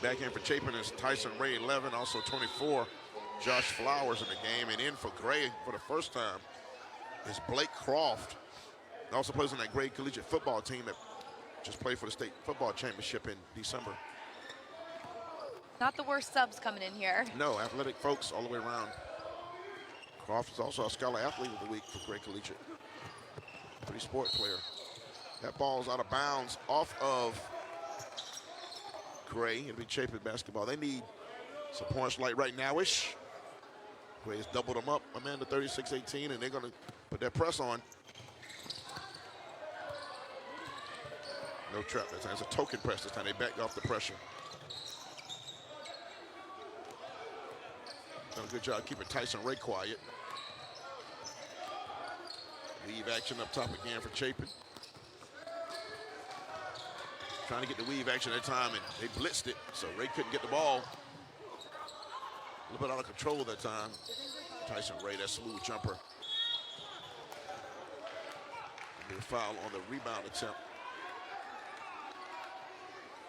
Back in for Chapin is Tyson Ray, 11, also 24. Josh Flowers in the game, and in for Gray for the first time is Blake Croft. He also plays on that Gray Collegiate football team that just played for the state football championship in December. Not the worst subs coming in here. No, athletic folks all the way around. Croft is also a Scholar Athlete of the Week for Gray Collegiate. Pretty sport player. That ball's out of bounds off of Gray. It'll be Chapin basketball. They need some points like right now-ish. Gray has doubled them up, Amanda, 36-18, and they're going to put that press on. No trap that time. It's a token press this time. They backed off the pressure. Done a good job keeping Tyson Ray quiet. Weave action up top again for Chapin. Trying to get the weave action that time, and they blitzed it, so Ray couldn't get the ball. A little bit out of control that time. Tyson Ray, that smooth jumper. A foul on the rebound attempt.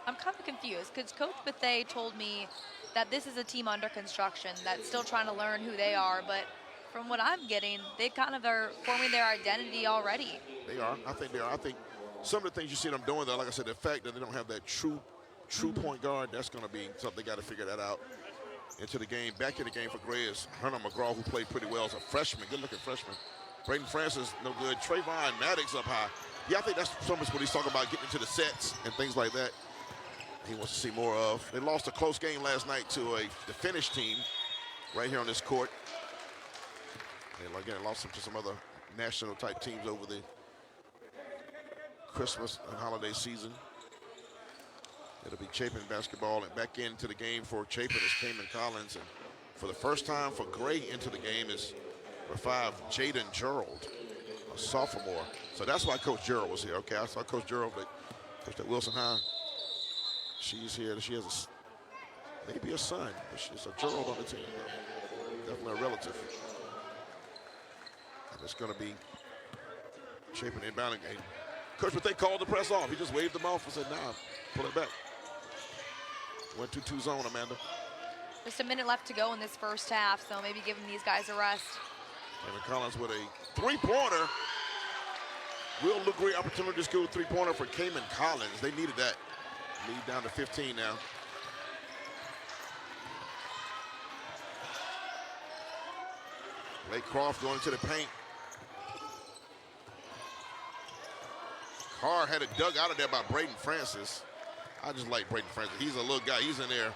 I'm kind of confused because Coach Bethea told me that this is a team under construction that's still trying to learn who they are, but from what I'm getting, they kind of are forming their identity already. They are. I think they are. I think some of the things you see them doing, though, like I said, the fact that they don't have that true point guard, that's going to be something they got to figure that out. Into the game, back in the game for Gray is Hunter McGraw, who played pretty well as a freshman, good-looking freshman. Braden Francis, no good. Trayvon Maddox up high. Yeah, I think that's so much what he's talking about, getting into the sets and things like that. He wants to see more of. They lost a close game last night to the Finnish team right here on this court. And again, lost them to some other national-type teams over the Christmas and holiday season. It'll be Chapin basketball, and back into the game for Chapin is Caden Collins. And for the first time for Gray into the game is number 5, Jaden Gerald, a a sophomore. So that's why Coach Gerald was here. Okay, I saw Coach Gerald, Coach at Wilson High. She's here. She has maybe a son, but she's a Gerald on the team. Definitely a relative. And it's going to be Chapin inbounding. And Coach, but they called the press off. He just waved them off and said, nah, pull it back. 1-2-2 zone, Amanda. Just a minute left to go in this first half, so maybe giving these guys a rest. Kevin Collins with a three-pointer. Will look great opportunity to score a three-pointer for Cayman Collins. They needed that. Lead down to 15 now. Blake Croft going to the paint. Carr had it dug out of there by Braden Francis. I just like Braden Francis. He's a little guy. He's in there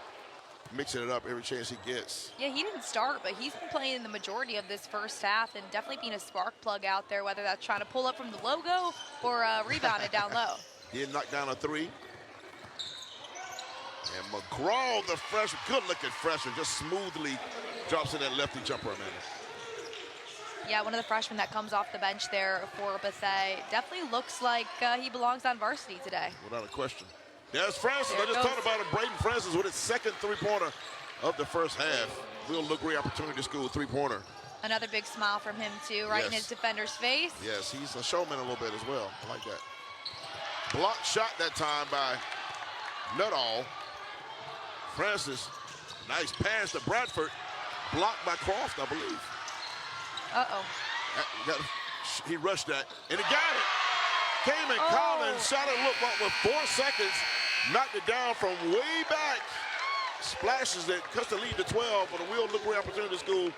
mixing it up every chance he gets. Yeah, he didn't start, but he's been playing the majority of this first half and definitely being a spark plug out there, whether that's trying to pull up from the logo or rebound it down low. He had knocked down a three. And McGraw, the freshman, good-looking freshman, just smoothly drops in that lefty jumper, Amanda. Yeah, one of the freshmen that comes off the bench there for Bethea. Definitely looks like he belongs on varsity today. Without a question. There's Francis. I just talked about him. Braden Francis with his second three-pointer of the first half. Real look great opportunity to score a three-pointer. Another big smile from him, too, right in his defender's face. Yes, he's a showman a little bit as well. I like that. Blocked shot that time by Nuttall. Francis, nice pass to Bradford. Blocked by Croft, I believe. Uh-oh. He rushed that, and he got it. Cayman Collins shot it, look like with 4 seconds, knocked it down from way back. Splashes it, cuts the lead to 12 for the Will look great opportunity to score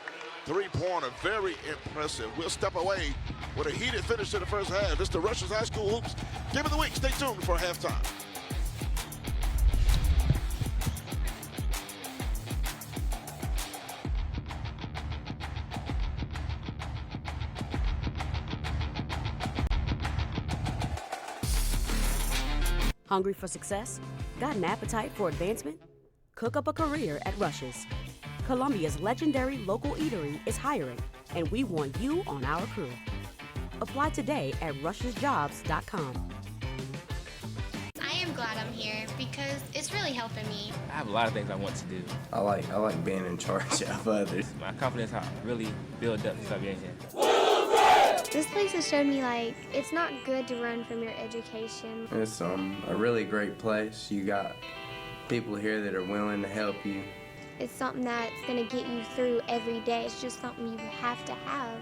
three-pointer. Very impressive. We'll step away with a heated finish to the first half. It's the Russia's High School Hoops Game of the Week. Stay tuned for halftime. Hungry for success? Got an appetite for advancement? Cook up a career at Rush's. Columbia's legendary local eatery is hiring, and we want you on our crew. Apply today at rushesjobs.com. I am glad I'm here because it's really helping me. I have a lot of things I want to do. I like being in charge of others. My confidence has really built up since I've been here. This place has showed me, like, it's not good to run from your education. It's a really great place. You got people here that are willing to help you. It's something that's going to get you through every day. It's just something you have to have.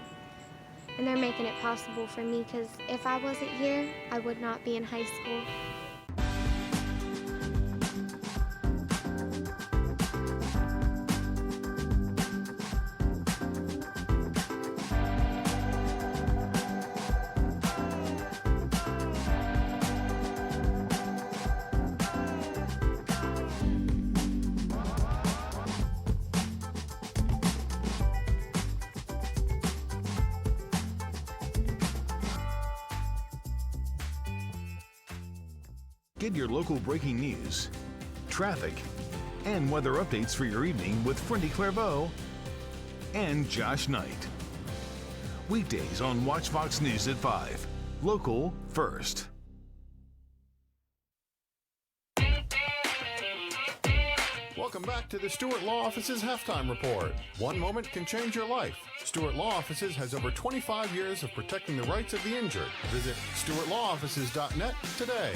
And they're making it possible for me because if I wasn't here, I would not be in high school. Get your local breaking news, traffic, and weather updates for your evening with Freddie Clairvaux and Josh Knight. Weekdays on Watch Fox News at 5. Local first. Welcome back to the Stewart Law Office's Halftime Report. One moment can change your life. Stewart Law Offices has over 25 years of protecting the rights of the injured. Visit stewartlawoffices.net today.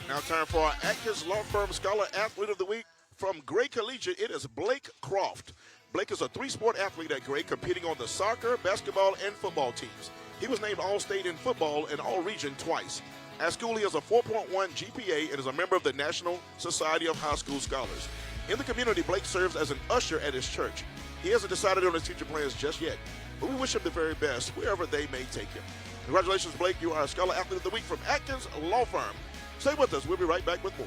Now time for our Atkins Law Firm Scholar Athlete of the Week from Gray Collegiate. It is Blake Croft. Blake is a three-sport athlete at Gray, competing on the soccer, basketball, and football teams. He was named All-State in football and All-Region twice. At school, he has a 4.1 GPA and is a member of the National Society of High School Scholars. In the community, Blake serves as an usher at his church. He hasn't decided on his future plans just yet, but we wish him the very best wherever they may take him. Congratulations, Blake. You are a Scholar Athlete of the Week from Atkins Law Firm. Stay with us. We'll be right back with more.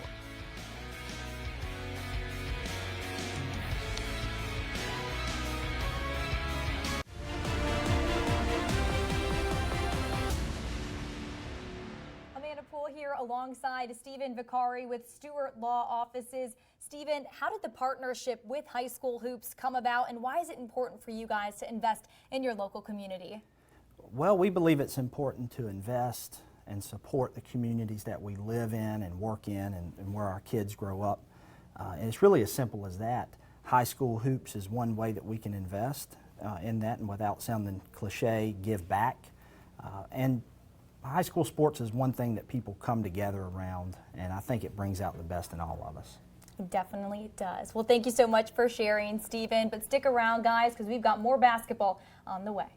Amanda, Poole here alongside Stephen Vicari with Stewart Law Offices. Stephen, how did the partnership with High School Hoops come about, and why is it important for you guys to invest in your local community? Well, we believe it's important to invest and support the communities that we live in and work in and where our kids grow up. And it's really as simple as that. High School Hoops is one way that we can invest in that, and without sounding cliche, give back. And high school sports is one thing that people come together around, and I think it brings out the best in all of us. It definitely does. Well, thank you so much for sharing, Stephen. But stick around, guys, because we've got more basketball on the way.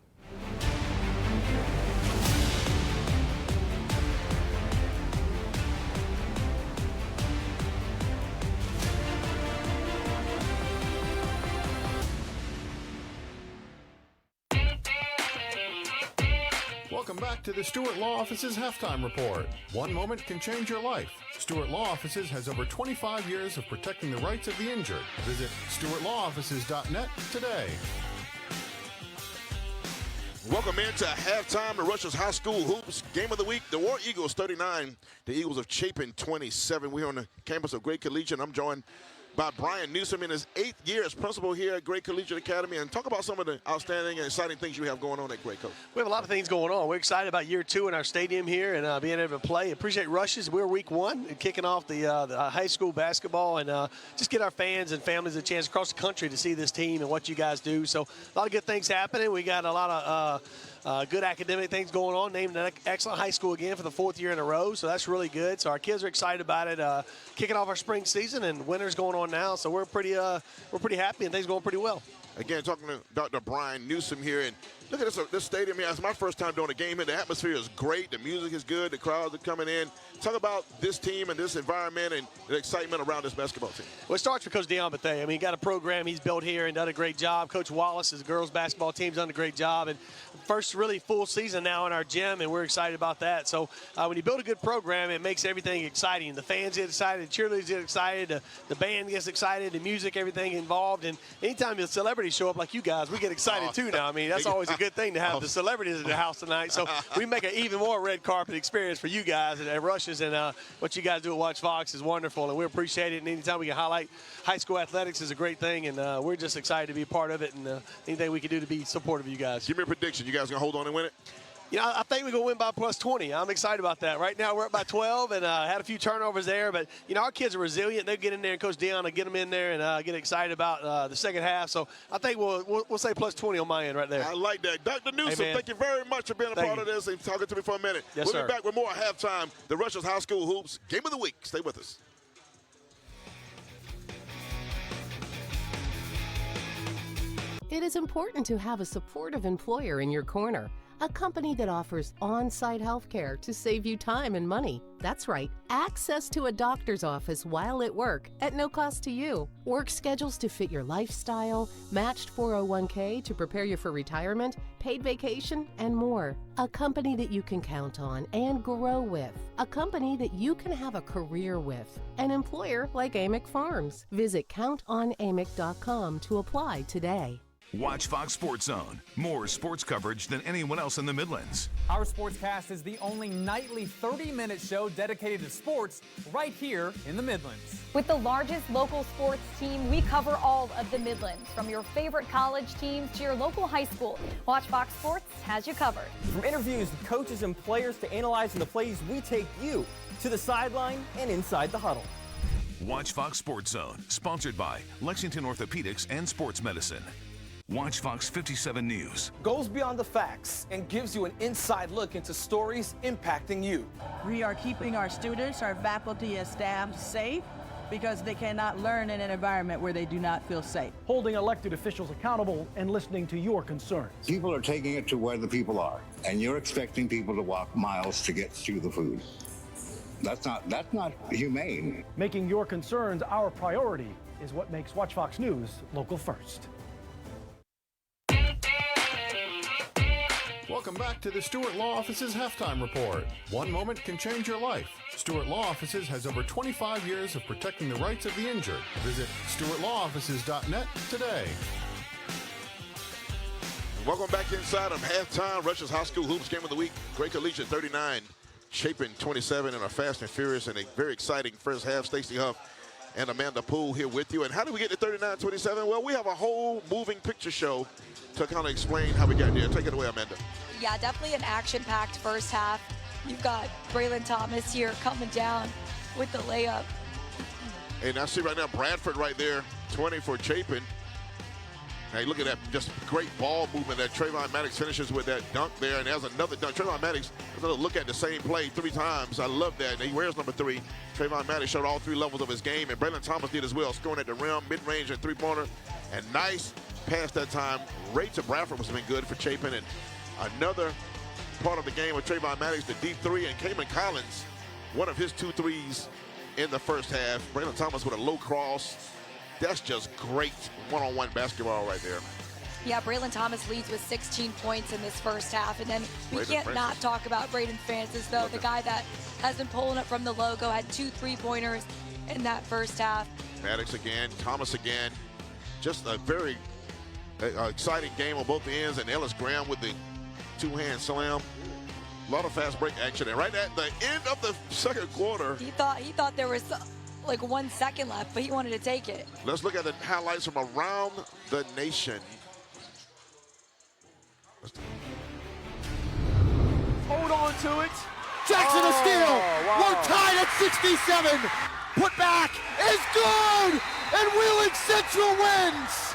Welcome back to the Stewart Law Office's Halftime Report. One moment can change your life. Stewart Law Offices has over 25 years of protecting the rights of the injured. Visit stewartlawoffices.net today. Welcome into halftime to Russia's High School Hoops Game of the Week. The War Eagles 39, the Eagles of Chapin 27. We're on the campus of Gray Collegiate. I'm joined by Brian Newsom in his 8th year as principal here at Gray Collegiate Academy. And talk about some of the outstanding and exciting things you have going on at Gray Coach. We have a lot of things going on. We're excited about year 2 in our stadium here and being able to play. Appreciate Rushes. We're week 1 and kicking off the high school basketball and just get our fans and families a chance across the country to see this team and what you guys do. So a lot of good things happening. We got a lot of good academic things going on, named an excellent high school again for the 4th year in a row, so that's really good. So our kids are excited about it, kicking off our spring season, and winter's going on now, so we're pretty happy and things are going pretty well. Again, talking to Dr. Brian Newsom here, and look at this stadium here. It's my first time doing a game here. The atmosphere is great. The music is good. The crowds are coming in. Talk about this team and this environment and the excitement around this basketball team. Well, it starts with Coach Deion Bethea. I mean, he got a program he's built here and done a great job. Coach Wallace, his girls basketball team's done a great job. And first really full season now in our gym, and we're excited about that. So when you build a good program, it makes everything exciting. The fans get excited, the cheerleaders get excited, the band gets excited, the music, everything involved. And anytime the celebrities show up like you guys, we get excited too now. I mean, that's always a good thing to have the celebrities in the house tonight. So we make an even more red carpet experience for you guys at Rushes, and what you guys do at Watch Fox is wonderful, and we appreciate it. And anytime we can highlight high school athletics is a great thing, and we're just excited to be a part of it, and anything we can do to be supportive of you guys. Give me a prediction. You guys gonna hold on and win it? You know, I think we're going to win by plus 20. I'm excited about that. Right now, we're up by 12 and had a few turnovers there. But, you know, our kids are resilient. They'll get in there, and Coach Deion will get them in there and get excited about the second half. So I think we'll say plus 20 on my end right there. I like that. Dr. Newsom, thank you very much for being a part of this and talking to me for a minute. Yes, we'll sir. be back with more at halftime. The Russia's High School Hoops Game of the Week. Stay with us. It is important to have a supportive employer in your corner. A company that offers on-site health care to save you time and money. That's right, access to a doctor's office while at work at no cost to you. Work schedules to fit your lifestyle, matched 401k to prepare you for retirement, paid vacation, and more. A company that you can count on and grow with. A company that you can have a career with. An employer like Amick Farms. Visit countonamick.com to apply today. Watch Fox Sports Zone. More sports coverage than anyone else in the Midlands. Our Sportscast is the only nightly 30-minute show dedicated to sports right here in the Midlands. With the largest local sports team, we cover all of the Midlands, from your favorite college teams to your local high school. Watch Fox Sports has you covered. From interviews with coaches and players to analyzing the plays, we take you to the sideline and inside the huddle. Watch Fox Sports Zone, sponsored by Lexington Orthopedics and Sports Medicine. Watch Fox 57 News. Goes beyond the facts and gives you an inside look into stories impacting you. We are keeping our students, our faculty and staff safe because they cannot learn in an environment where they do not feel safe. Holding elected officials accountable and listening to your concerns. People are taking it to where the people are, and you're expecting people to walk miles to get to the food. That's not humane. Making your concerns our priority is what makes Watch Fox News local first. Welcome back to the Stewart Law Office's Halftime Report. One moment can change your life. Stewart Law Offices has over 25 years of protecting the rights of the injured. Visit stewartlawoffices.net today. Welcome back inside of halftime. Russia's High School Hoops Game of the Week. Gray Collegiate 39, Chapin 27 in a fast and furious and a very exciting first half. Stacey Huff and Amanda Poole here with you. And how did we get to 39-27? Well, we have a whole moving picture show to kind of explain how we got there. Take it away, Amanda. Yeah, definitely an action-packed first half. You've got Braylon Thomas here coming down with the layup. And I see right now Bradford right there, 20 for Chapin. Hey, look at that, just great ball movement that Trayvon Maddox finishes with that dunk there, and there's another dunk. Trayvon Maddox, another look at the same play 3 times. I love that, and he wears number 3. Trayvon Maddox showed all 3 levels of his game, and Braylon Thomas did as well, scoring at the rim, mid-range and three-pointer, and nice pass that time. Right to Bradford has been good for Chapin, and another part of the game with Trayvon Maddox, the deep 3, and Kamen Collins, one of his 2 threes in the first half. Braylon Thomas with a low cross. That's just great one-on-one basketball right there. Yeah, Braylon Thomas leads with 16 points in this first half. And then we Braden can't Francis. not talk about Braden Francis, though. The guy that has been pulling up from the logo, had 2 3-pointers in that first half. Maddox again, Thomas again. Just a very exciting game on both ends. And Ellis Graham with the 2-hand slam. A lot of fast break action. And right at the end of the second quarter. He thought there was like 1 second left, but he wanted to take it. Let's look at the highlights from around the nation. Hold on to it. Jackson a steal. Wow. We're tied at 67. Put back is good, and Wheeling Central wins.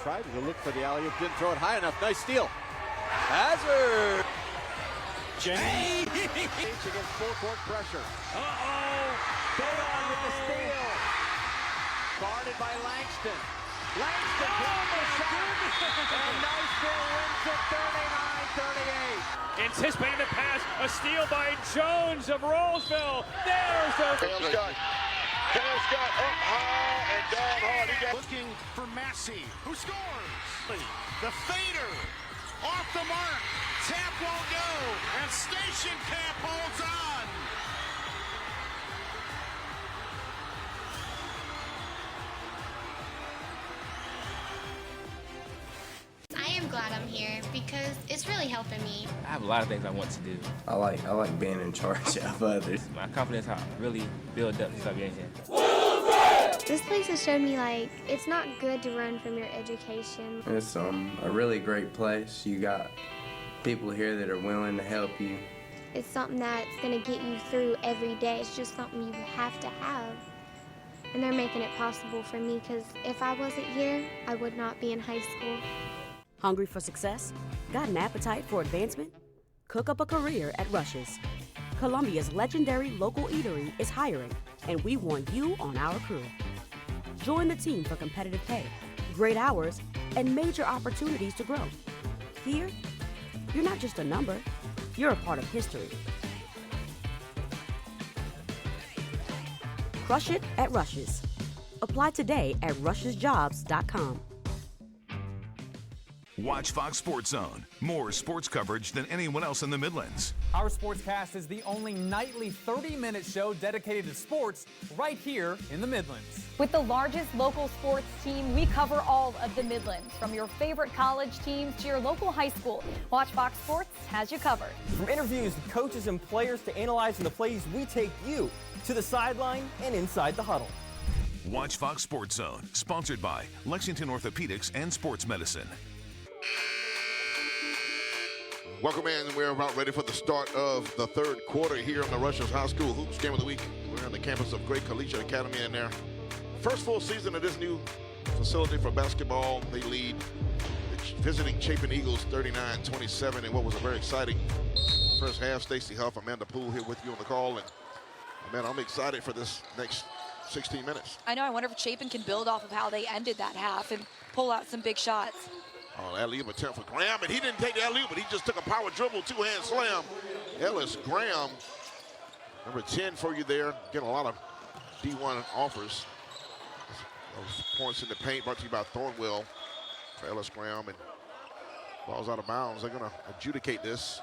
Tried to look for the alley-oop, didn't throw it high enough. Nice steal. Hazard. Jenny. Against full court pressure. Bayon with the steal. Guarded by Langston. Langston blocked the shot. And Niceville wins it 39-38. Anticipating the pass, a steal by Jones of Rollsville. There's the... Cale Scott up high and down hard. He got looking for Massey, who scores. The fader off the mark. Tap won't go, and Station Camp holds on. I am glad I'm here because it's really helping me. I have a lot of things I want to do. I like being in charge of others. My confidence how really build up since I've been here. This place has showed me, like, it's not good to run from your education. It's a really great place. You got people here that are willing to help you. It's something that's going to get you through every day. It's just something you have to have. And they're making it possible for me because if I wasn't here, I would not be in high school. Hungry for success? Got an appetite for advancement? Cook up a career at Rush's. Columbia's legendary local eatery is hiring, and we want you on our crew. Join the team for competitive pay, great hours, and major opportunities to grow. Here, you're not just a number, you're a part of history. Crush it at Rush's. Apply today at rushesjobs.com. Watch Fox Sports Zone. More sports coverage than anyone else in the Midlands. Our Sportscast is the only nightly 30-minute show dedicated to sports right here in the Midlands. With the largest local sports team, we cover all of the Midlands, from your favorite college teams to your local high school. Watch Fox Sports has you covered. From interviews with coaches and players to analyzing the plays, we take you to the sideline and inside the huddle. Watch Fox Sports Zone, sponsored by Lexington Orthopedics and Sports Medicine. Welcome in. We're about ready for the start of the third quarter here on the Rush's High School Hoops Game of the Week. We're on the campus of Gray Collegiate Academy in there. First full season of this new facility for basketball. They lead the visiting Chapin Eagles 39-27 in what was a very exciting first half. Stacey Huff, Amanda Poole here with you on the call. And man, I'm excited for this next 16 minutes. I know. I wonder if Chapin can build off of how they ended that half and pull out some big shots. Oh, alley-oop attempt for Graham, and he didn't take the alley-oop, but he just took a power dribble, two-hand slam. Ellis Graham, number 10 for you there. Getting a lot of D1 offers. Those points in the paint brought to you by Thornwell for Ellis Graham, and ball's out of bounds. They're going to adjudicate this.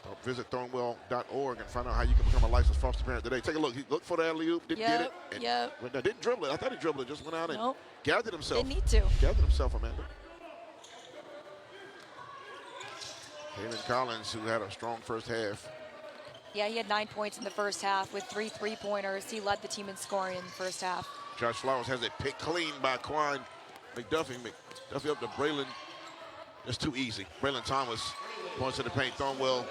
So visit thornwell.org and find out how you can become a licensed foster parent today. Take a look. He looked for the alley-oop, didn't get it. And didn't dribble it. I thought he dribbled it, just went out and gathered himself. Didn't need to. Gathered himself, Amanda. Kamen Collins, who had a strong first half. Yeah, he had 9 points in the first half with 3 3-pointers. He led the team in scoring in the first half. Josh Flowers has it picked clean by Quan McDuffie. McDuffie up to Braylon. That's too easy. Braylon Thomas points in the paint. Thornwell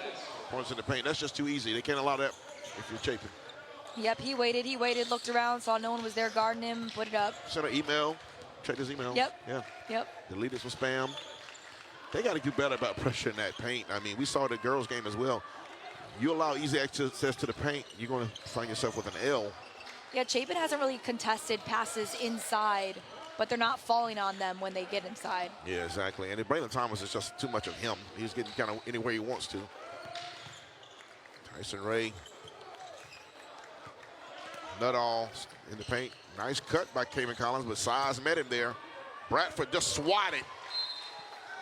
points in the paint. That's just too easy. They can't allow that if you're Chapin. Yep, he waited, looked around, saw no one was there guarding him, put it up. Sent an email. Check his email. Yep. Yeah. Yep. Delete it for spam. They got to do better about pressuring that paint. I mean, we saw the girls' game as well. You allow easy access to the paint, you're going to find yourself with an L. Yeah, Chapin hasn't really contested passes inside, but they're not falling on them when they get inside. Yeah, exactly. And Braylon Thomas is just too much of him. He's getting kind of anywhere he wants to. Tyson Ray. Nuttall in the paint. Nice cut by Kaven Collins, but size met him there. Bradford just swatted.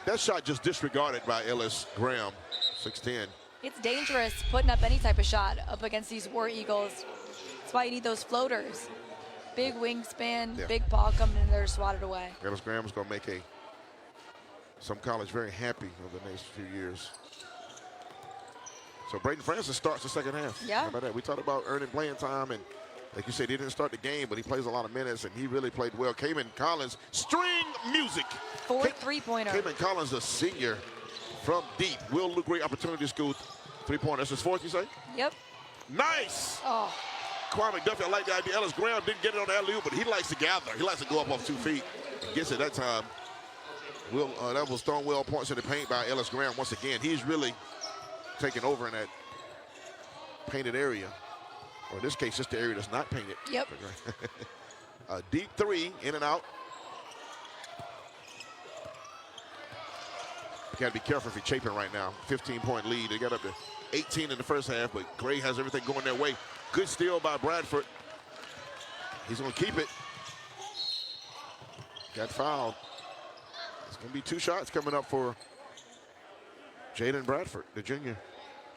That shot just disregarded by Ellis Graham, 6'10". It's dangerous putting up any type of shot up against these War Eagles. That's why you need those floaters. Big wingspan, big ball coming in there, swatted away. Ellis Graham's going to make some college very happy over the next few years. So Braden Francis starts the second half. Yeah. How about that? We talked about earning playing time, and like you said, he didn't start the game, but he plays a lot of minutes, and he really played well. Kaven Collins, string music. 4 3-pointer. Kaven Collins, a senior from deep. Will Luke Gray Opportunity School, 3-pointer. That's his fourth, you say? Yep. Nice. Oh. Kwame McDuffie, I like the idea. Ellis Graham didn't get it on the alley-oop, but he likes to gather. He likes to go up off 2 feet. He gets it that time. That was Stonewall points in the paint by Ellis Graham once again. He's really taking over in that painted area. Or in this case, just the area that's not painted. Yep. A deep 3, in and out. You got to be careful if you're Chapin right now. 15-point lead. They got up to 18 in the first half, but Gray has everything going their way. Good steal by Bradford. He's going to keep it. Got fouled. It's going to be 2 shots coming up for Jaden Bradford, the junior.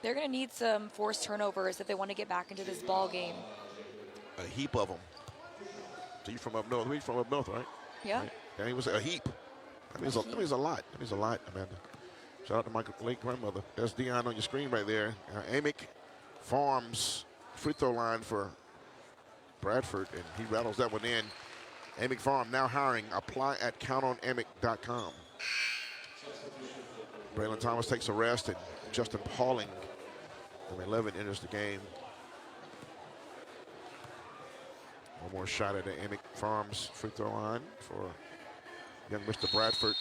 They're going to need some forced turnovers if they want to get back into this ball game. A heap of them. So you from up north? He's from up north, right? Yeah. Right. And he was a heap. That means a lot. That means a lot, Amanda. Shout out to my late grandmother. That's Dion on your screen right there. Amick Farms free throw line for Bradford, and he rattles that one in. Amick Farm now hiring. Apply at countonamick.com. Braylon Thomas takes a rest, and Justin Pauling from 11 enters the game. One more shot at the Amick Farms free throw line for young Mr. Bradford.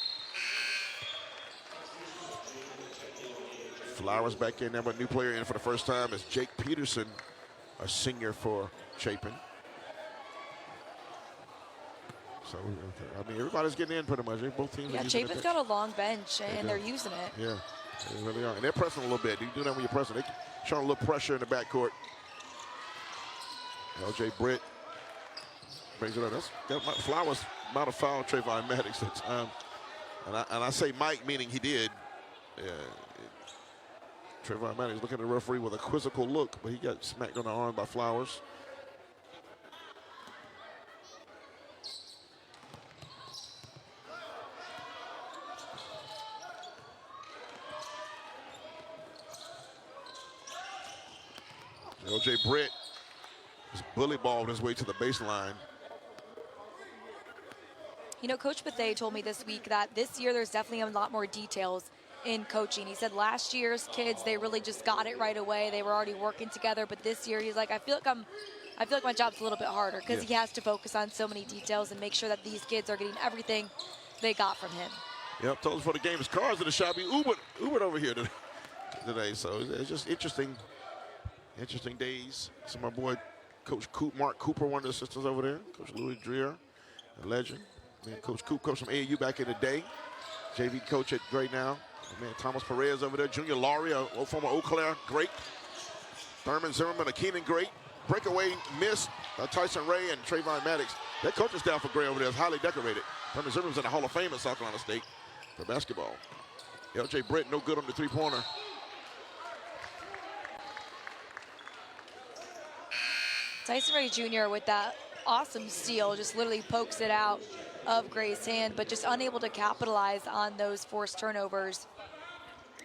Flowers back in. Now a new player in for the first time is Jake Peterson, a senior for Chapin. So, I mean, everybody's getting in pretty much. Both teams are using Chapin's got a long bench, and they're using it. Yeah, they really are. And they're pressing a little bit. You do that when you're pressing. They're showing a little pressure in the backcourt. LJ Britt brings it up. Flowers might have fouled Trayvon Maddox at the time. And I say Mike, meaning he did. Trayvon Maddox looking at the referee with a quizzical look, but he got smacked on the arm by Flowers. LJ Britt is bully balled his way to the baseline. You know, Coach Bethea told me this week that this year there's definitely a lot more details in coaching. He said last year's kids, they really just got it right away. They were already working together, but this year he's like, I feel like my job's a little bit harder because he has to focus on so many details and make sure that these kids are getting everything they got from him. Yep, told us for the game, his cars in the shop. He Ubered over here today. So it's just interesting days. So my boy, Coach Mark Cooper, one of the assistants over there. Coach Louis Dreer, a legend. Man, Coach Coop, coach from AAU back in the day. JV coach at Gray now. Man, Thomas Perez over there. Junior Laurie, a former Eau Claire great. Thurman Zimmerman, a Keenan great. Breakaway miss, Tyson Ray and Trayvon Maddox. That coaching staff for Gray over there is highly decorated. Thurman Zimmerman's in the Hall of Fame at South Carolina State for basketball. LJ Britt, no good on the three-pointer. Tyson Ray Jr. with that awesome steal, just literally pokes it out of Gray's hand, but just unable to capitalize on those forced turnovers.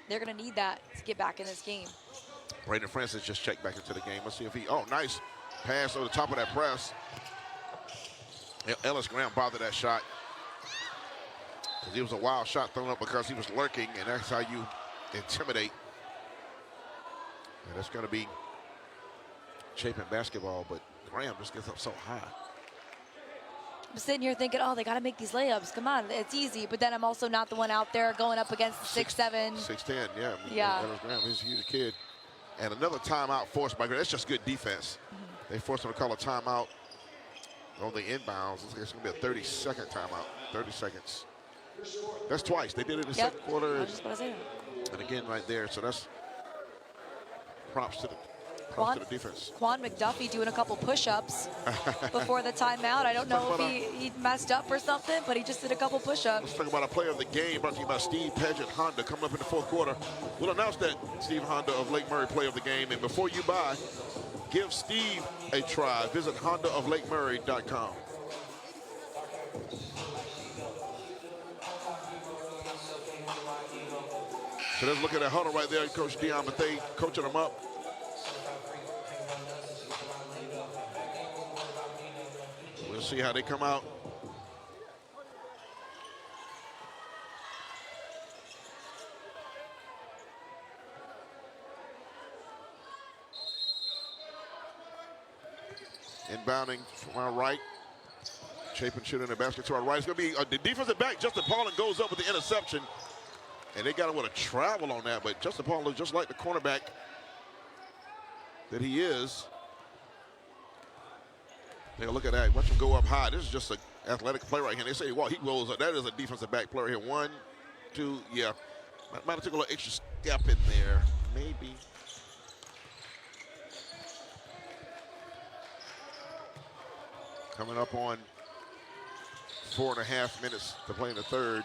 They're going to need that to get back in this game. Brandon Francis just checked back into the game. Let's see if he, oh, nice pass over the top of that press. Ellis Graham bothered that shot. It was a wild shot thrown up because he was lurking, and that's how you intimidate. And that's going to be Chapin basketball, but Graham just gets up so high. I'm sitting here thinking, oh, they got to make these layups. Come on, it's easy. But then I'm also not the one out there going up against 6'7". 6'10", yeah. Yeah. Ellis Graham, he's a huge kid. And another timeout forced by Graham. That's just good defense. They forced him to call a timeout on the inbounds. It's going to be a 30-second timeout, 30 seconds. That's twice. They did it in the second quarter. I was just about to say that. And again right there. So that's props to the defense. Quan McDuffie doing a couple push-ups before the timeout. I don't know if he messed up or something, but he just did a couple push-ups. Let's talk about a player of the game brought to you by Steve Paget Honda coming up in the fourth quarter. We'll announce that Steve Honda of Lake Murray player of the game. And before you buy, give Steve a try. Visit HondaofLakeMurray.com. So let's look at that huddle right there. Coach Dion Mathey coaching them up. We'll see how they come out. Inbounding from our right. Chapin shooting the basket to our right. It's going to be the defensive back. Justin Paulin goes up with the interception. And they got him with a travel on that. But Justin Paulin looks just like the cornerback that he is. Take a look at that. Watch him go up high. This is just an athletic play right here. They say, well, he rolls up. That is a defensive back player here. 1, 2, yeah. Might have took a little extra step in there. Maybe. Coming up on 4.5 minutes to play in the third.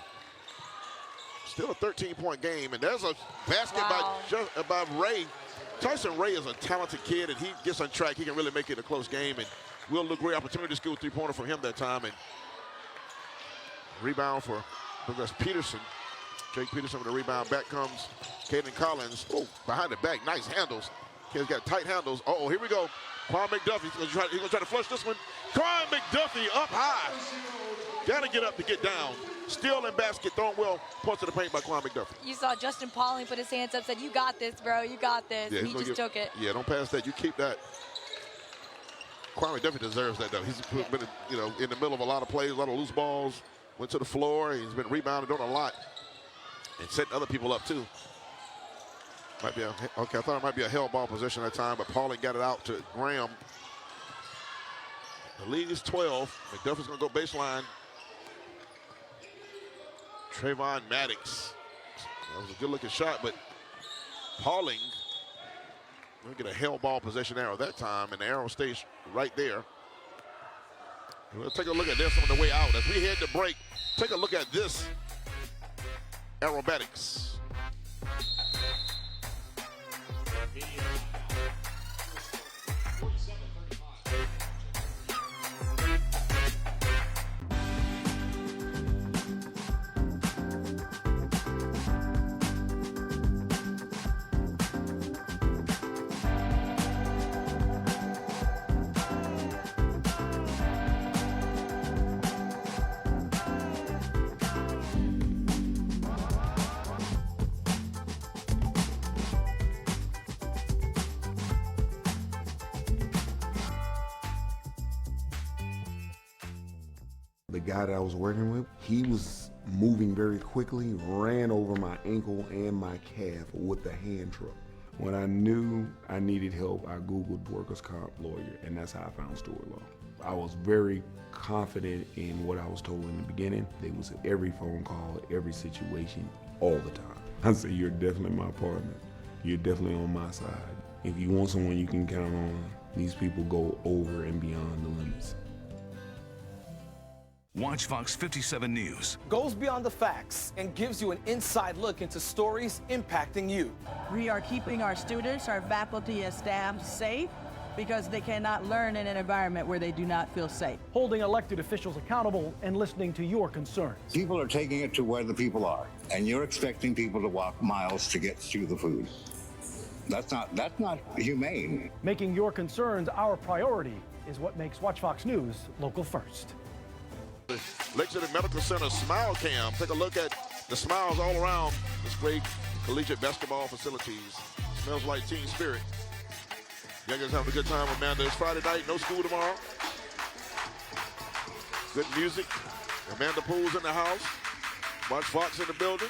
Still a 13-point game, and there's a basket by Ray. Tyson Ray is a talented kid, and he gets on track. He can really make it a close game, and Will look great opportunity to score three-pointer from him that time. And rebound for Douglas Peterson. Jake Peterson with a rebound. Back comes Caden Collins. Oh, behind the back, nice handles. Kid's got tight handles. Uh-oh, here we go. Quan McDuffie, he's gonna try to flush this one. Quan McDuffie up high. Gotta get up to get down. Steal and basket, thrown well, points to the paint by Quan McDuffie. You saw Justin Pauling put his hands up, said, you got this, bro, you got this, and he just took it. Yeah, don't pass that, you keep that. Quan McDuffie deserves that, though. He's been, in the middle of a lot of plays, a lot of loose balls, went to the floor, he's been rebounding, doing a lot, and setting other people up, too. Might be I thought it might be a hell ball position at that time, but Pauling got it out to Graham. The lead is 12. McDuffie's gonna go baseline. Trayvon Maddox. That was a good-looking shot, but Pauling gonna get a hell ball possession arrow that time, and the arrow stays right there. We'll take a look at this on the way out. As we head to break, take a look at this aerobatics. The guy that I was working with, he was moving very quickly, ran over my ankle and my calf with the hand truck. When I knew I needed help, I Googled workers' comp lawyer, and that's how I found Stewart Law. I was very confident in what I was told in the beginning. They was at every phone call, every situation, all the time. I said, you're definitely my partner. You're definitely on my side. If you want someone you can count on, these people go over and beyond the limits. Watch Fox 57 News. Goes beyond the facts and gives you an inside look into stories impacting you. We are keeping our students, our faculty and staff safe because they cannot learn in an environment where they do not feel safe. Holding elected officials accountable and listening to your concerns. People are taking it to where the people are, and you're expecting people to walk miles to get to the food. That's not humane. Making your concerns our priority is what makes Watch Fox News local first. Lexington Medical Center Smile Cam. Take a look at the smiles all around this Gray Collegiate basketball facilities. Smells like teen spirit. Youngins having a good time, Amanda. It's Friday night, no school tomorrow. Good music. Amanda Poole's in the house. Watch Fox in the building.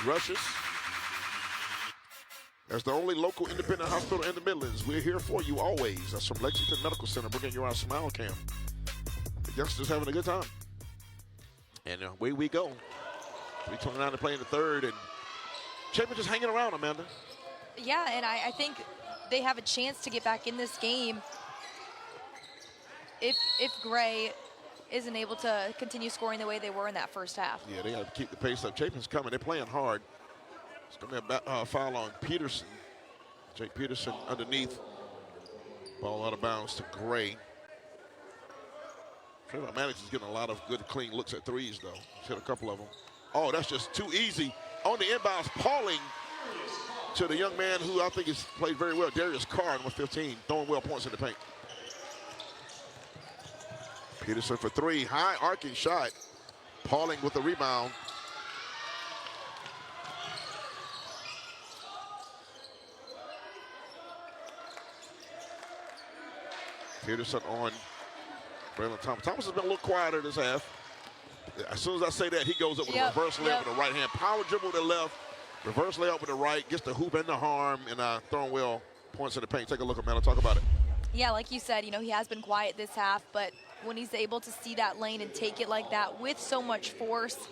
Rushes. As the only local independent hospital in the Midlands, we're here for you always. That's from Lexington Medical Center, bringing you our Smile Cam. The youngsters having a good time. And away we go. 3:29 to play in the third, and Chapin just hanging around, Amanda. Yeah, and I think they have a chance to get back in this game if Gray isn't able to continue scoring the way they were in that first half. Yeah, they have to keep the pace up. Chapin's coming. They're playing hard. It's going to be a foul on Peterson. Jake Peterson underneath. Ball out of bounds to Gray. Trayvon Maddox is getting a lot of good, clean looks at threes, though. He's hit a couple of them. Oh, that's just too easy. On the inbounds, Pauling to the young man who I think has played very well, Darius Carr, number 15, throwing well points in the paint. Peterson for three, high arcing shot. Pauling with the rebound. Peterson on Braylon Thomas. Thomas has been a little quieter this half. As soon as I say that, he goes up with a reverse layup with the right hand. Power dribble with the left, reverse layup with the right, gets the hoop and the arm, and throwing well points in the paint. Take a look at I'll talk about it. Yeah, like you said, he has been quiet this half, but when he's able to see that lane and take it like that with so much force,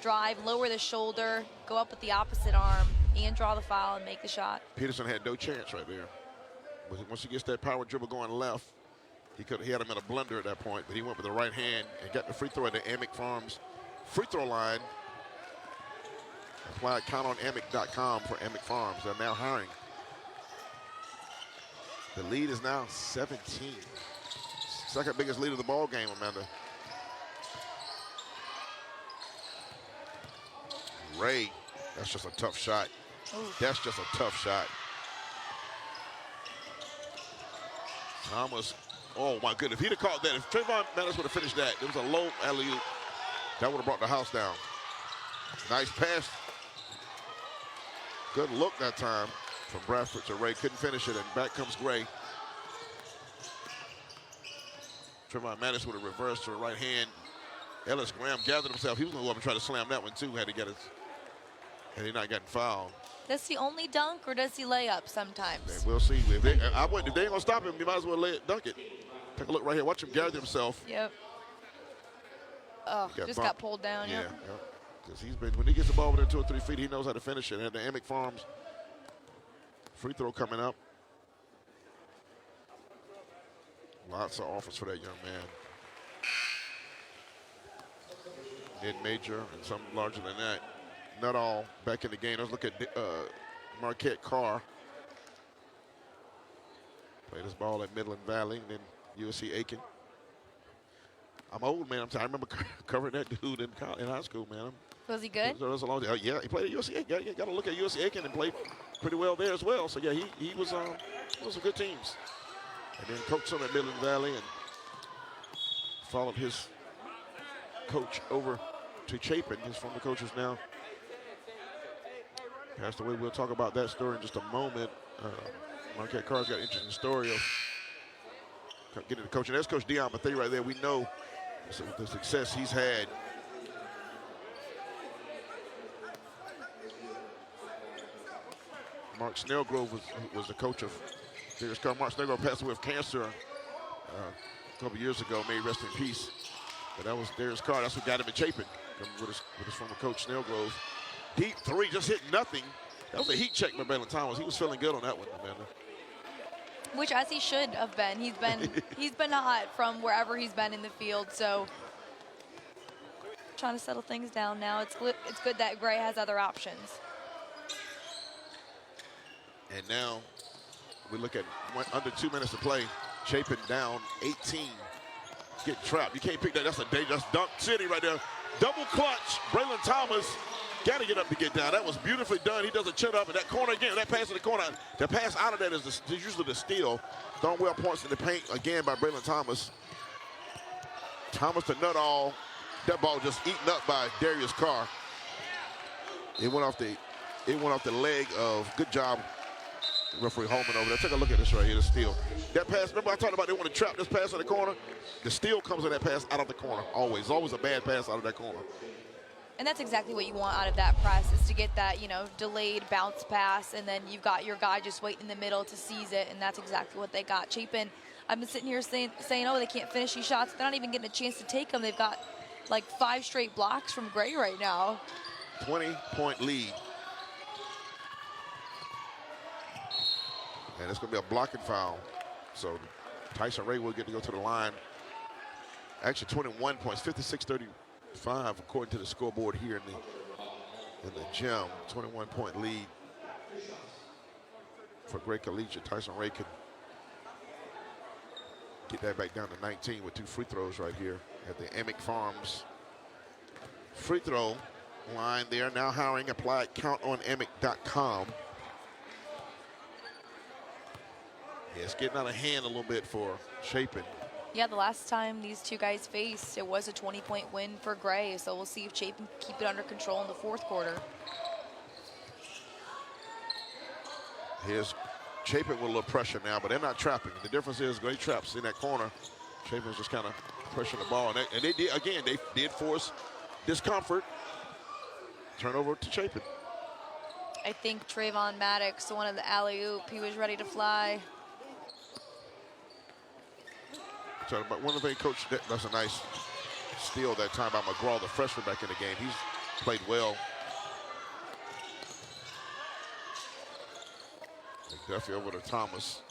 drive, lower the shoulder, go up with the opposite arm, and draw the foul and make the shot. Peterson had no chance right there. Once he gets that power dribble going left, he had him in a blender at that point, but he went with the right hand and got the free throw at the Amick Farms free throw line. Apply countonamick.com for Amick Farms. They're now hiring. The lead is now 17. Second biggest lead of the ball game, Amanda. Ray, that's just a tough shot. Ooh. That's just a tough shot. Thomas, oh my goodness, if he'd have caught that, if Trayvon Maddox would have finished that, it was a low alley-oop. That would have brought the house down. Nice pass. Good look that time from Bradford to Ray. Couldn't finish it, and back comes Gray. Trayvon Maddox with a reverse to the right hand. Ellis Graham gathered himself. He was going to go up and try to slam that one too, had he not gotten fouled. Does he only dunk or does he lay up sometimes? We'll see. If they ain't going to stop him, you might as well dunk it. Take a look right here. Watch him gather himself. Yep. Oh, got pulled down. Yeah. Because when he gets the ball within 2 or 3 feet, he knows how to finish it. And the Amick Farms free throw coming up. Lots of offers for that young man. Mid-major and some larger than that. Not all back in the game. Let's look at Marquette Carr. Played his ball at Midland Valley and then USC Aiken. I'm old, man. I remember covering that dude in high school, man. Was he good? That was a long time. Yeah, he played at USC Aiken. You got to look at USC Aiken and played pretty well there as well. So, yeah, he was some good teams. And then coached him at Midland Valley and followed his coach over to Chapin. His former coach is now passed away. We'll talk about that story in just a moment. Marquette Carr's got an interesting story of getting the coaching. That's Coach Dion Mathey right there. We know the success he's had. Mark Snellgrove was the coach of Darius Carr. Mark Snellgrove passed away of cancer a couple years ago. May he rest in peace. But that was Darius Carr. That's what got him in Chapin with his former coach Snellgrove. Deep three, just hit nothing. That was a heat check by Braylon Thomas. He was feeling good on that one, Amanda. Which, as he should have been. He's been hot from wherever he's been in the field. So trying to settle things down now. It's good that Gray has other options. And now we look at under 2 minutes to play. Chapin down 18. Get trapped. You can't pick that. That's a dangerous dunk city right there. Double clutch. Braylon Thomas Got to get up to get down. That was beautifully done. He does a chin up in that corner again. That pass in the corner. The pass out of that is usually the steal. Thornwell points in the paint again by Braylon Thomas. Thomas to Nuttall. That ball just eaten up by Darius Carr. It went off the leg of, good job, referee Holman over there. Take a look at this right here, the steal. That pass, remember I talked about they want to trap this pass in the corner? The steal comes in that pass out of the corner, always. Always a bad pass out of that corner. And that's exactly what you want out of that press, is to get that, delayed bounce pass, and then you've got your guy just waiting in the middle to seize it, and that's exactly what they got. Chapin, I've been sitting here saying, oh, they can't finish these shots. They're not even getting a chance to take them. They've got like 5 straight blocks from Gray right now. 20-point lead. And it's going to be a blocking foul. So Tyson Ray will get to go to the line. Actually, 21 points, 56-35, according to the scoreboard here in the gym. 21-point lead for Gray Collegiate. Tyson Ray can get that back down to 19 with 2 free throws right here at the Emick Farms free throw line there. Now hiring applied countonemick.com. Yeah, it's getting out of hand a little bit for Chapin. Yeah, the last time these two guys faced, it was a 20-point win for Gray, so we'll see if Chapin can keep it under control in the 4th quarter. Here's Chapin with a little pressure now, but they're not trapping. The difference is Gray traps in that corner. Chapin's just kind of pressuring the ball. And they did, again, they did force discomfort. Turnover to Chapin. I think Trayvon Maddox, one of the alley-oop, he was ready to fly. But one of the things, Coach, that's a nice steal that time by McGraw, the freshman back in the game. He's played well. McDuffie over to Thomas.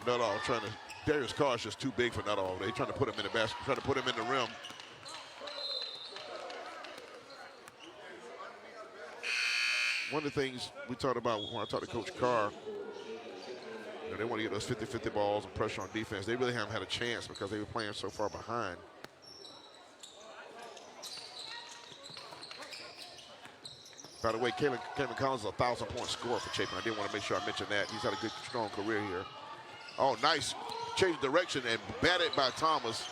Nuttall trying to, Darius Carr is just too big for Nuttall. They're trying to put him in the basket, trying to put him in the rim. One of the things we talked about when I talked to Coach Carr, they want to get those 50-50 balls and pressure on defense. They really haven't had a chance because they were playing so far behind. By the way, Kalen Collins is a 1,000-point scorer for Chapin. I did want to make sure I mentioned that. He's had a good, strong career here. Oh, nice change of direction and batted by Thomas.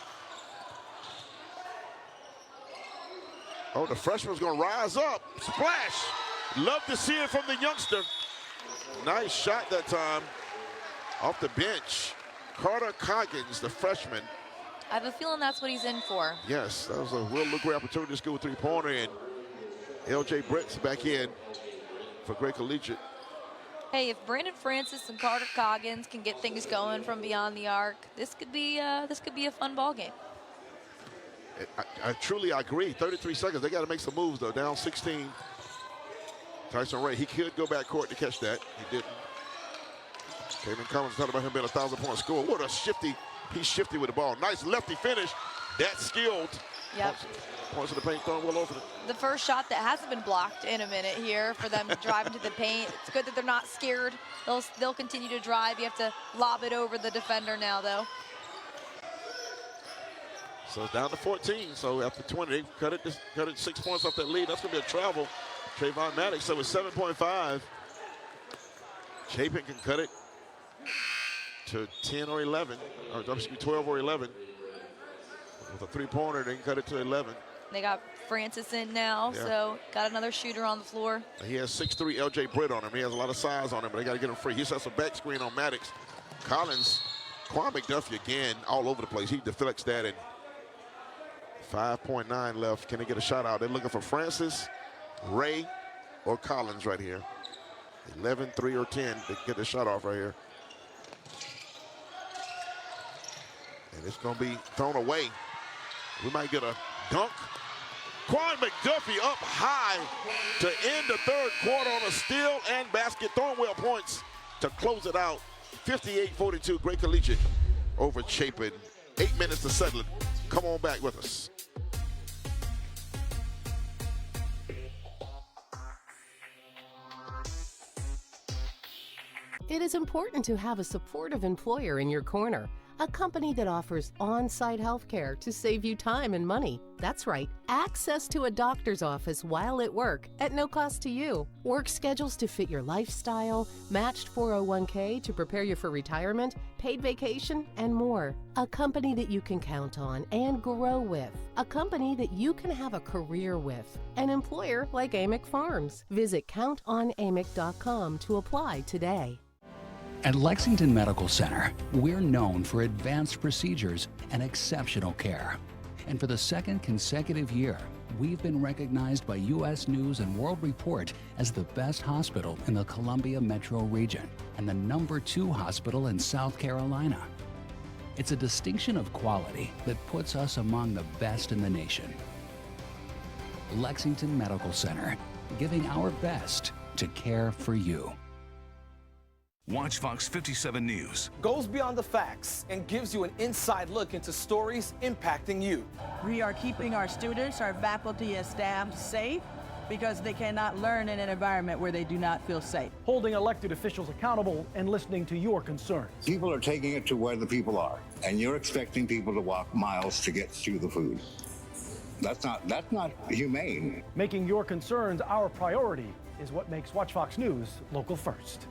Oh, the freshman's going to rise up. Splash. Love to see it from the youngster. Nice shot that time. Off the bench, Carter Coggins, the freshman. I have a feeling that's what he's in for. Yes, that was a real great opportunity to score a 3-pointer, and LJ Brett's back in for Gray Collegiate. Hey, if Brandon Francis and Carter Coggins can get things going from beyond the arc, this could be a fun ball game. I truly agree. 33 seconds. They got to make some moves though. Down 16. Tyson Ray, he could go back court to catch that. He didn't. Kevin Collins talked about him being a 1,000-point scorer. What a shifty, he's shifty with the ball. Nice lefty finish. That's skilled. Yep. Points to the paint, throwing well over the first shot that hasn't been blocked in a minute here for them to drive into the paint. It's good that they're not scared. They'll continue to drive. You have to lob it over the defender now, though. So it's down to 14. So after 20, they cut it 6 points off that lead. That's going to be a travel. Trayvon Maddox, so it's 7.5. Chapin can cut it to 10 or 11, or excuse me, 12 or 11. With a 3-pointer, they can cut it to 11. They got Francis in now, so got another shooter on the floor. He has 6'3" LJ Britt on him. He has a lot of size on him, but they got to get him free. He sets a back screen on Maddox. Collins, Quan McDuffie again, all over the place. He deflects that, and 5.9 left. Can they get a shot out? They're looking for Francis, Ray, or Collins right here. 11, 3, or 10 to get the shot off right here. And it's going to be thrown away. We might get a dunk. Quan McDuffie up high to end the 3rd quarter on a steal and basket. Thornwell points to close it out. 58-42, Gray Collegiate over Chapin. 8 minutes to settle it. Come on back with us. It is important to have a supportive employer in your corner. a company that offers on-site health care to save you time and money. That's right, access to a doctor's office while at work at no cost to you. Work schedules to fit your lifestyle, matched 401k to prepare you for retirement, paid vacation, and more. A company that you can count on and grow with. A company that you can have a career with. An employer like Amick Farms. Visit countonamick.com to apply today. At Lexington Medical Center, we're known for advanced procedures and exceptional care. And for the second consecutive year, we've been recognized by U.S. News and World Report as the best hospital in the Columbia Metro region and the #2 hospital in South Carolina. It's a distinction of quality that puts us among the best in the nation. Lexington Medical Center, giving our best to care for you. Watch Fox 57 News. Goes beyond the facts and gives you an inside look into stories impacting you. We are keeping our students, our faculty and staff safe because they cannot learn in an environment where they do not feel safe. Holding elected officials accountable and listening to your concerns. People are taking it to where the people are, and you're expecting people to walk miles to get to the food. That's not humane. Making your concerns our priority is what makes Watch Fox News local first.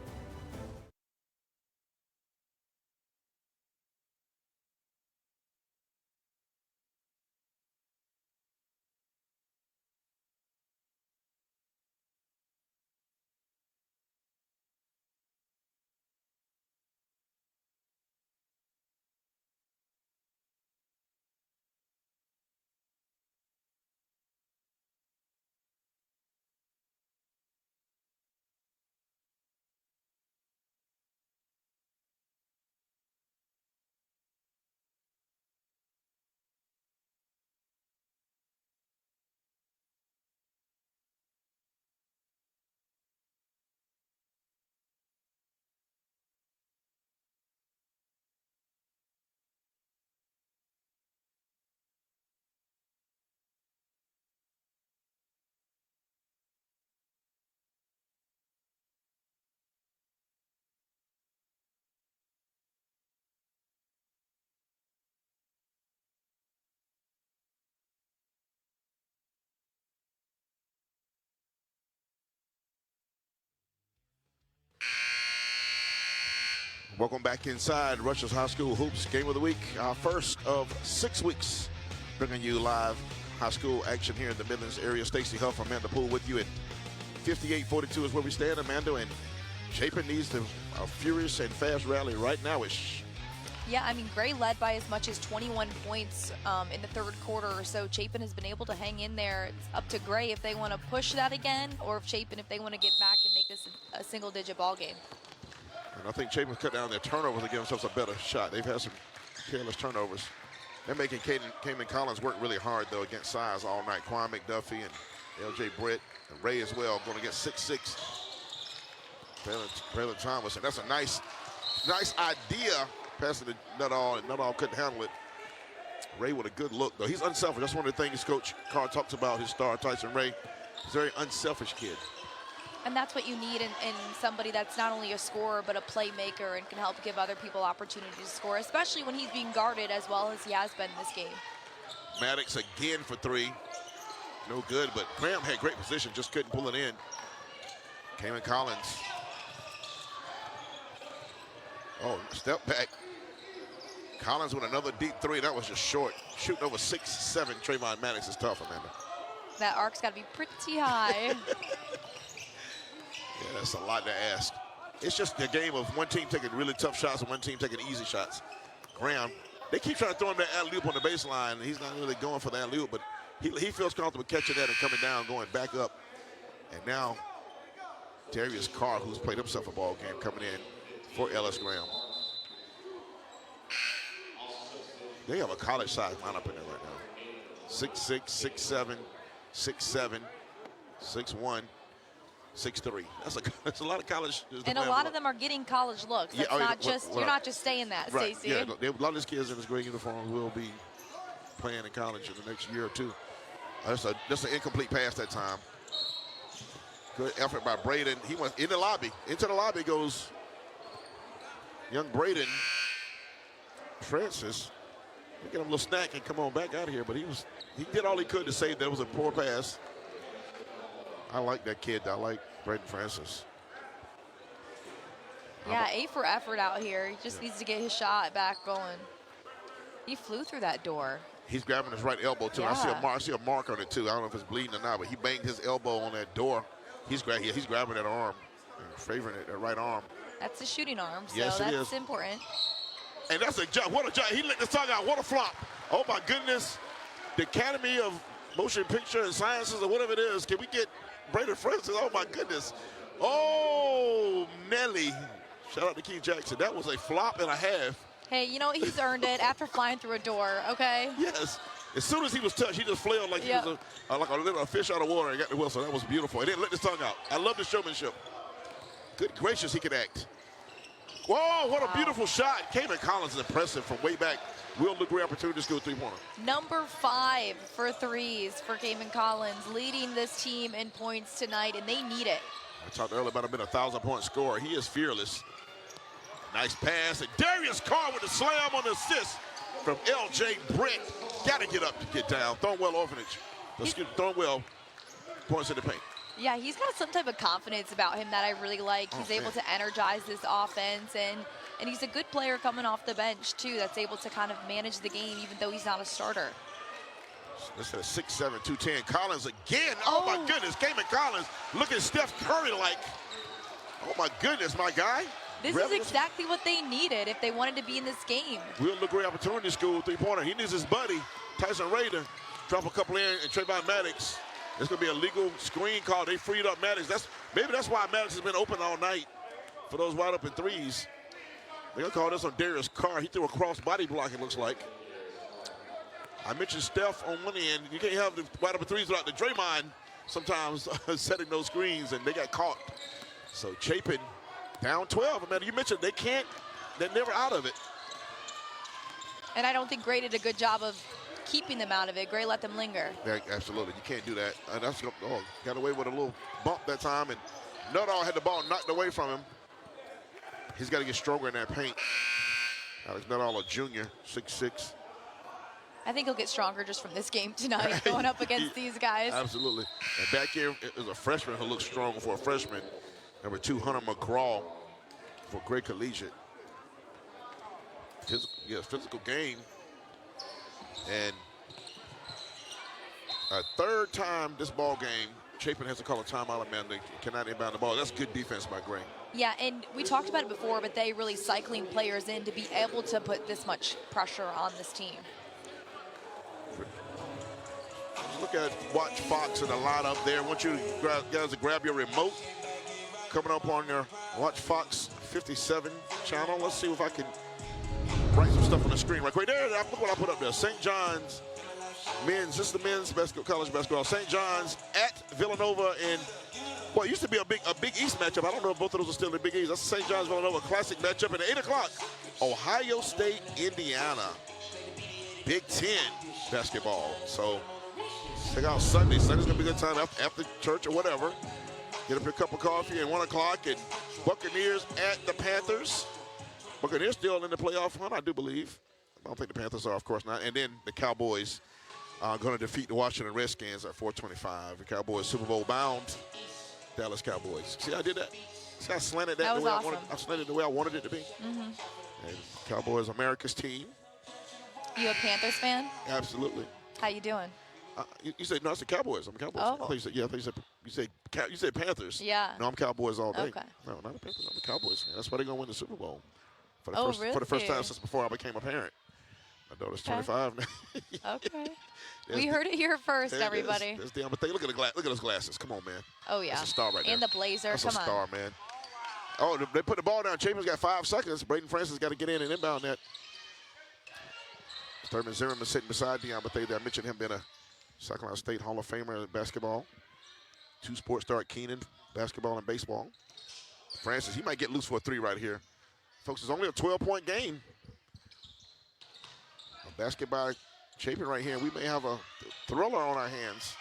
Welcome back inside Rush's High School Hoops Game of the Week. Our first of 6 weeks, bringing you live high school action here in the Midlands area. Stacey Huff, Amanda Poole with you at 58-42 is where we stand. Amanda, and Chapin needs a furious and fast rally right now-ish. Yeah, I mean, Gray led by as much as 21 points in the third quarter or so. Chapin has been able to hang in there. It's up to Gray if they want to push that again, or if Chapin, if they want to get back and make this a single-digit ball game. And I think Chapin's cut down their turnovers to give themselves a better shot. They've had some careless turnovers. They're making Cayman Collins work really hard, though, against size all night. Quan McDuffie and L.J. Britt and Ray as well, going to get 6'6". Braylon Thomas, and that's a nice idea. Passing to Nuttall, and Nuttall couldn't handle it. Ray with a good look, though. He's unselfish. That's one of the things Coach Carr talks about, his star, Tyson Ray. He's a very unselfish kid. And that's what you need in somebody that's not only a scorer but a playmaker and can help give other people opportunities to score, especially when he's being guarded as well as he has been in this game. Maddox again for three. No good, but Graham had great position, just couldn't pull it in. Cayman Collins. Oh, step back. Collins with another deep three. That was just short. Shooting over 6'7", Trayvon Maddox is tough, Amanda. That arc's got to be pretty high. Yeah, that's a lot to ask. It's just a game of one team taking really tough shots and one team taking easy shots. Graham, they keep trying to throw him that alley-oop on the baseline, and he's not really going for the alley-oop, but he feels comfortable catching that and coming down, going back up. And now, Darius Carr, who's played himself a ball game, coming in for Ellis Graham. They have a college-size lineup in there right now. 6'6", 6'7", 6'7", 6'1". 6'3". That's a lot of college. And a lot of them are getting college looks. That's you're not just saying that, right, Stacey. Yeah, a lot of these kids in this gray uniform will be playing in college in the next year or two. That's an incomplete pass that time. Good effort by Braden. He went in the lobby. Into the lobby goes young Braden. Francis. Get him a little snack and come on back out of here. But he did all he could to say that was a poor pass. I like that kid. I like Braden Francis. Yeah, A for effort out here. He just needs to get his shot back going. He flew through that door. He's grabbing his right elbow, too. Yeah. I see a mark on it, too. I don't know if it's bleeding or not, but he banged his elbow on that door. He's grabbing that arm, favoring it, that right arm. That's a shooting arm, so yes, that's important. And that's a jump. What a jump. He let the tongue out. What a flop. Oh, my goodness. The Academy of Motion Picture and Sciences or whatever it is, can we get Braden Francis? Oh, my goodness. Oh, Nelly. Shout out to Keith Jackson. That was a flop and a half. Hey, you know, he's earned it after flying through a door, okay? Yes. As soon as he was touched, he just flailed like he was like a little fish out of water and got the whistle. That was beautiful. He didn't let the tongue out. I love the showmanship. Good gracious, he could act. Whoa, what a beautiful shot. Cayman Collins is impressive from way back. Will look great opportunity to score three-pointer. Number 5 for threes for Cayman Collins, leading this team in points tonight, and they need it. I talked earlier about him being a 1,000-point scorer. He is fearless. Nice pass, and Darius Carr with the slam on the assist from L.J. Brent. Got to get up to get down. Thornwell Orphanage. Thornwell points in the paint. Yeah, he's got some type of confidence about him that I really like. He's able to energize this offense, and he's a good player coming off the bench, too, that's able to kind of manage the game even though he's not a starter. This is 6'7", 210. Collins again. Oh, my goodness. Cayman Collins looking Steph Curry-like. Oh, my goodness, my guy. This is exactly what they needed if they wanted to be in this game. Real look great opportunity to score three-pointer. He needs his buddy, Tyson Rader, drop a couple in, and Trayvon Maddox. It's going to be a legal screen call. They freed up Maddox. Maybe that's why Maddox has been open all night for those wide open threes. They're going to call this on Darius Carr. He threw a cross body block, it looks like. I mentioned Steph on one end. You can't have the wide open threes without the Draymond sometimes setting those screens, and they got caught. So Chapin down 12. I mean, you mentioned they're never out of it. And I don't think Gray did a good job of keeping them out of it. Gray let them linger. Yeah, absolutely. You can't do that. Got away with a little bump that time, and Nuttall had the ball knocked away from him. He's got to get stronger in that paint. Alex Nuttall, a junior, 6'6". I think he'll get stronger just from this game tonight, going up against these guys. Absolutely. And back here is a freshman who looks strong for a freshman. Number 2, Hunter McGraw for Gray Collegiate. Physical game. And a third time this ball game, Chapin has to call a timeout, man. They cannot inbound the ball. That's good defense by Gray. Yeah, and we talked about it before, but they really cycling players in to be able to put this much pressure on this team. Look at Watch Fox in the lineup there. I want you guys to grab your remote. Coming up on your Watch Fox 57 channel. Let's see if I can write some stuff on the screen right quick. There, look what I put up there. St. John's men's, this is the men's college basketball. St. John's at Villanova in, well, it used to be a big East matchup. I don't know if both of those are still the Big East. That's the St. John's Villanova classic matchup at 8 o'clock. Ohio State, Indiana. Big Ten basketball. So check out Sunday. Sunday's going to be a good time after church or whatever. Get up your cup of coffee at 1 o'clock, and Buccaneers at the Panthers. Buccaneers still in the playoff hunt, I do believe. I don't think the Panthers are, of course not. And then the Cowboys are going to defeat the Washington Redskins at 4:25. The Cowboys Super Bowl bound. Dallas Cowboys. See how I did that? See how I slanted that the way awesome. I slanted the way I wanted it to be. Mm-hmm. And Cowboys, America's team. You a Panthers fan? Absolutely. How you doing? You said no, it's the Cowboys. I'm a Cowboys. Oh. I thought you said, yeah. I thought you said Panthers. Yeah. No, I'm Cowboys all day. Okay. No, not the Panthers. I'm the Cowboys. That's why they're gonna win the Super Bowl. For the first time since before I became a parent. My daughter's 25 now. Okay. We heard it here first, everybody. There's the Look at the look at those glasses. Come on, man. Oh yeah. That's a star right there. And the blazer. That's Come a star, on. man. Oh, they put the ball down. Chapin's got 5 seconds. Braden Francis got to get in and inbound that. Thurman Zimmerman sitting beside Deion Bethea. I mentioned him being a South Carolina State Hall of Famer in basketball. 2 sports star at Keenan, basketball and baseball. Francis, he might get loose for a 3 right here. Folks, it's only a 12-point game. A basket by Chapin right here. We may have a thriller on our hands.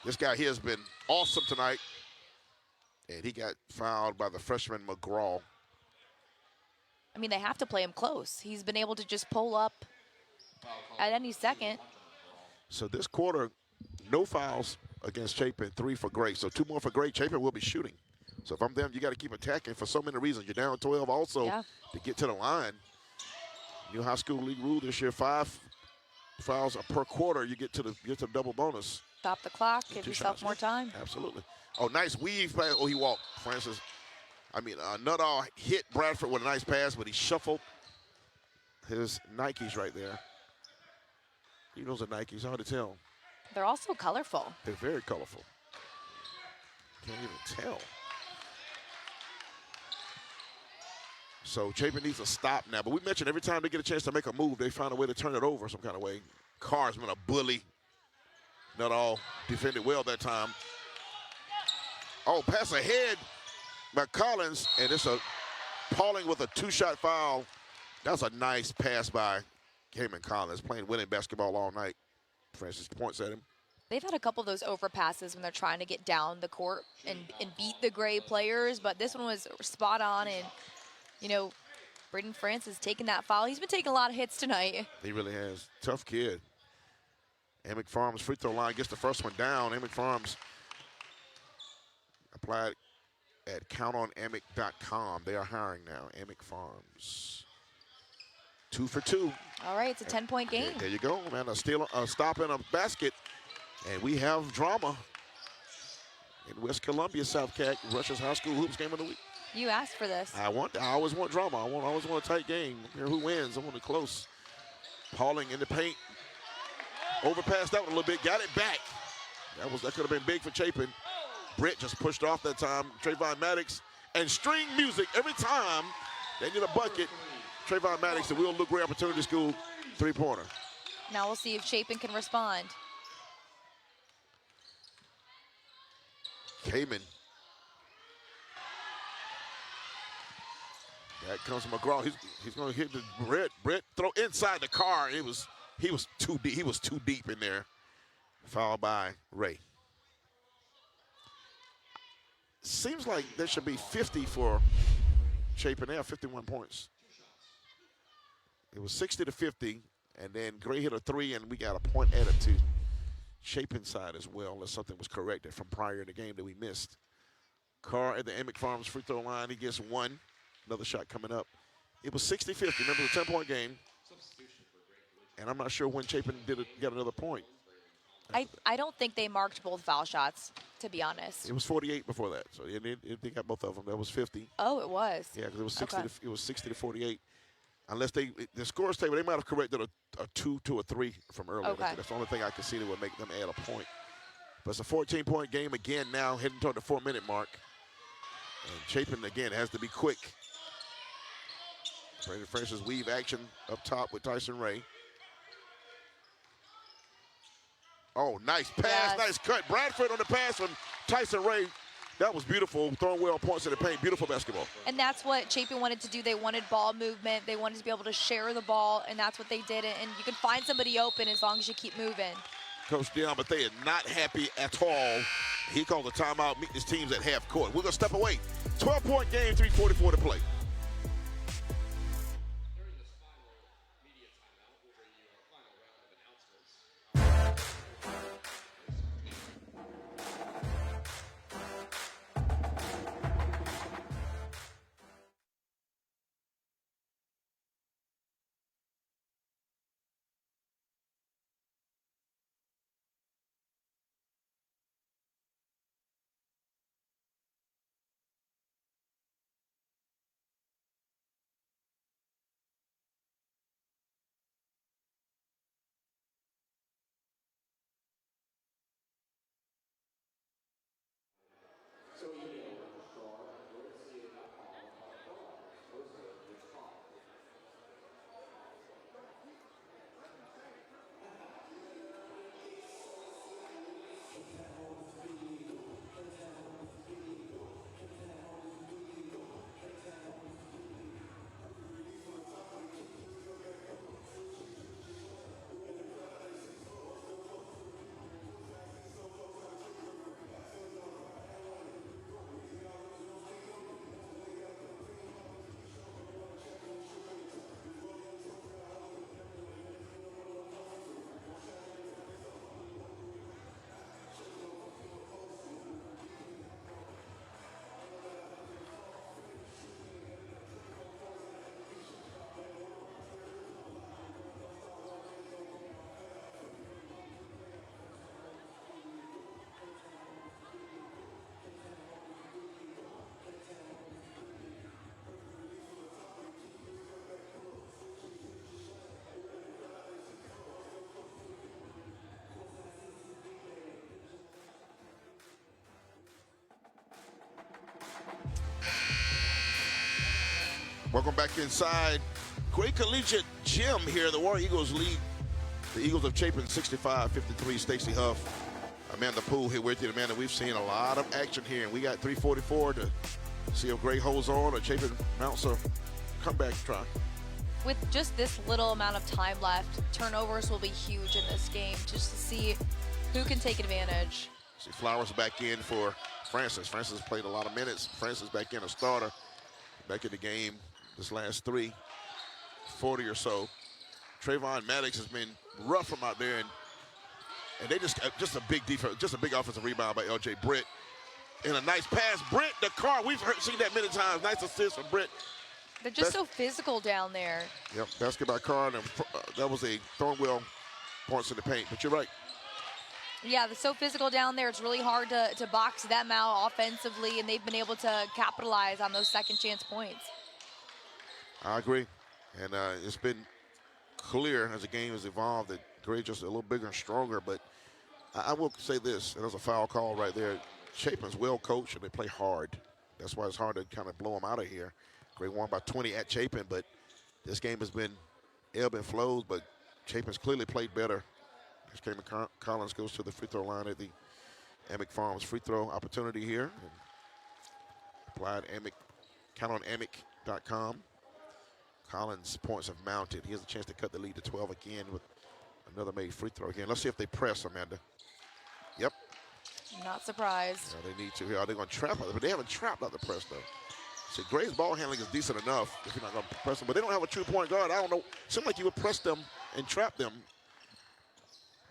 This guy here has been awesome tonight. And he got fouled by the freshman McGraw. I mean, they have to play him close. He's been able to just pull up at any second. So this quarter, no fouls against Chapin, 3 for Gray. So 2 more for Gray. Chapin will be shooting. So if I'm them, you got to keep attacking for so many reasons. You're down 12 also to get to the line. New high school league rule this year, 5 fouls per quarter. You get to the double bonus. Stop the clock, give yourself more time. Absolutely. Oh, nice weave pass. Oh, he walked. Francis. I mean, Nuttall hit Bradford with a nice pass, but he shuffled his Nikes right there. He knows the Nikes, hard to tell. They're also colorful. They're very colorful. Can't even tell. So Chapin needs to stop now. But we mentioned every time they get a chance to make a move, they find a way to turn it over some kind of way. Carr's been a bully. Nuttall defended well that time. Oh, pass ahead by Collins, and it's a Pauling with a 2-shot foul. That's a nice pass by Cayman Collins, playing winning basketball all night. Francis points at him. They've had a couple of those overpasses when they're trying to get down the court and beat the Gray players, but this one was spot on, and, you know, Braden Francis taking that foul. He's been taking a lot of hits tonight. He really has. Tough kid. Emick Farms free throw line gets the first one down. Emick Farms applied at countonemick.com. They are hiring now. Emick Farms. 2 for 2. All right, it's a 10-point game. There you go, man. A stop and a basket. And we have drama in West Columbia, South Cac, Russia's high school hoops game of the week. You asked for this. I always want drama. I always want a tight game. Here, who wins? I want it close. Pauling in the paint. Overpassed that one a little bit. Got it back. That could have been big for Chapin. Britt just pushed off that time. Trayvon Maddox and string music every time they need a bucket. Trayvon Maddox, the Will Luke Gray Opportunity School 3-pointer. Now we'll see if Chapin can respond. Cayman. That comes from McGraw. He's going to hit the Britt throw inside the car. He was too deep. He was too deep in there. Fouled by Ray. Seems like there should be 50 for Chapin. They have 51 points. It was 60-50, and then Gray hit a 3, and we got a point added to Chapin's side as well, unless something was corrected from prior in the game that we missed. Carr at the Emick Farms free throw line. He gets 1. Another shot coming up. It was 60-50. Remember the 10-point game. And I'm not sure when Chapin got another point. I don't think they marked both foul shots, to be honest. It was 48 before that, so they got both of them. That was 50. Oh, it was. Yeah, because it was 60 to 48. Unless the scores table, they might have corrected a 2 to a 3 from earlier. Okay. That's the only thing I can see that would make them add a point. But it's a 14-point game again now, heading toward the 4-minute mark. And Chapin, again, has to be quick. Braden Francis weave action up top with Tyson Ray. Oh, nice pass, nice cut. Bradford on the pass from Tyson Ray. That was beautiful, throwing well points in the paint. Beautiful basketball. And that's what Chapin wanted to do. They wanted ball movement. They wanted to be able to share the ball, and that's what they did. And you can find somebody open as long as you keep moving. Coach Dion, but they are not happy at all. He called a timeout, meeting his teams at half court. We're going to step away. 12-point game, 3:44 to play. Welcome back inside Gray Collegiate Gym here. The War Eagles lead the Eagles of Chapin 65-53. Stacey Huff, Amanda Poole here with you. Amanda, we've seen a lot of action here, and we got 3:44 to see if Gray holds on or Chapin mounts a comeback try. With just this little amount of time left, turnovers will be huge in this game just to see who can take advantage. See Flowers back in for Francis. Francis played a lot of minutes. Francis back in, a starter. Back in the game this last 40 or so. Trayvon Maddox has been rough from out there, and they just a big defense, just a big offensive rebound by L.J. Britt. And a nice pass. Britt, the car, we've seen that many times. Nice assist from Britt. They're just so physical down there. Yep, basket by Carr, and that was a Thornwell points in the paint, but you're right. Yeah, they're so physical down there. It's really hard to box them out offensively, and they've been able to capitalize on those second chance points. I agree. And it's been clear as the game has evolved that Gray just a little bigger and stronger, but I will say this, and there's a foul call right there. Chapin's well coached, and they play hard. That's why it's hard to kind of blow them out of here. Gray won by 20 at Chapin, but this game has been ebb and flows, but Chapin's clearly played better. As Cayman Collins goes to the free throw line at the Amick Farms free throw opportunity here. And applied Amick, count on Amick.com. Collins' points have mounted. He has a chance to cut the lead to 12 again with another made free throw again. Let's see if they press, Amanda. Yep. Not surprised. Yeah, they need to here. Are they going to trap it? But they haven't trapped out the press, though. See, Gray's ball handling is decent enough if you're not going to press them. But they don't have a true point guard. I don't know. It seems like you would press them and trap them.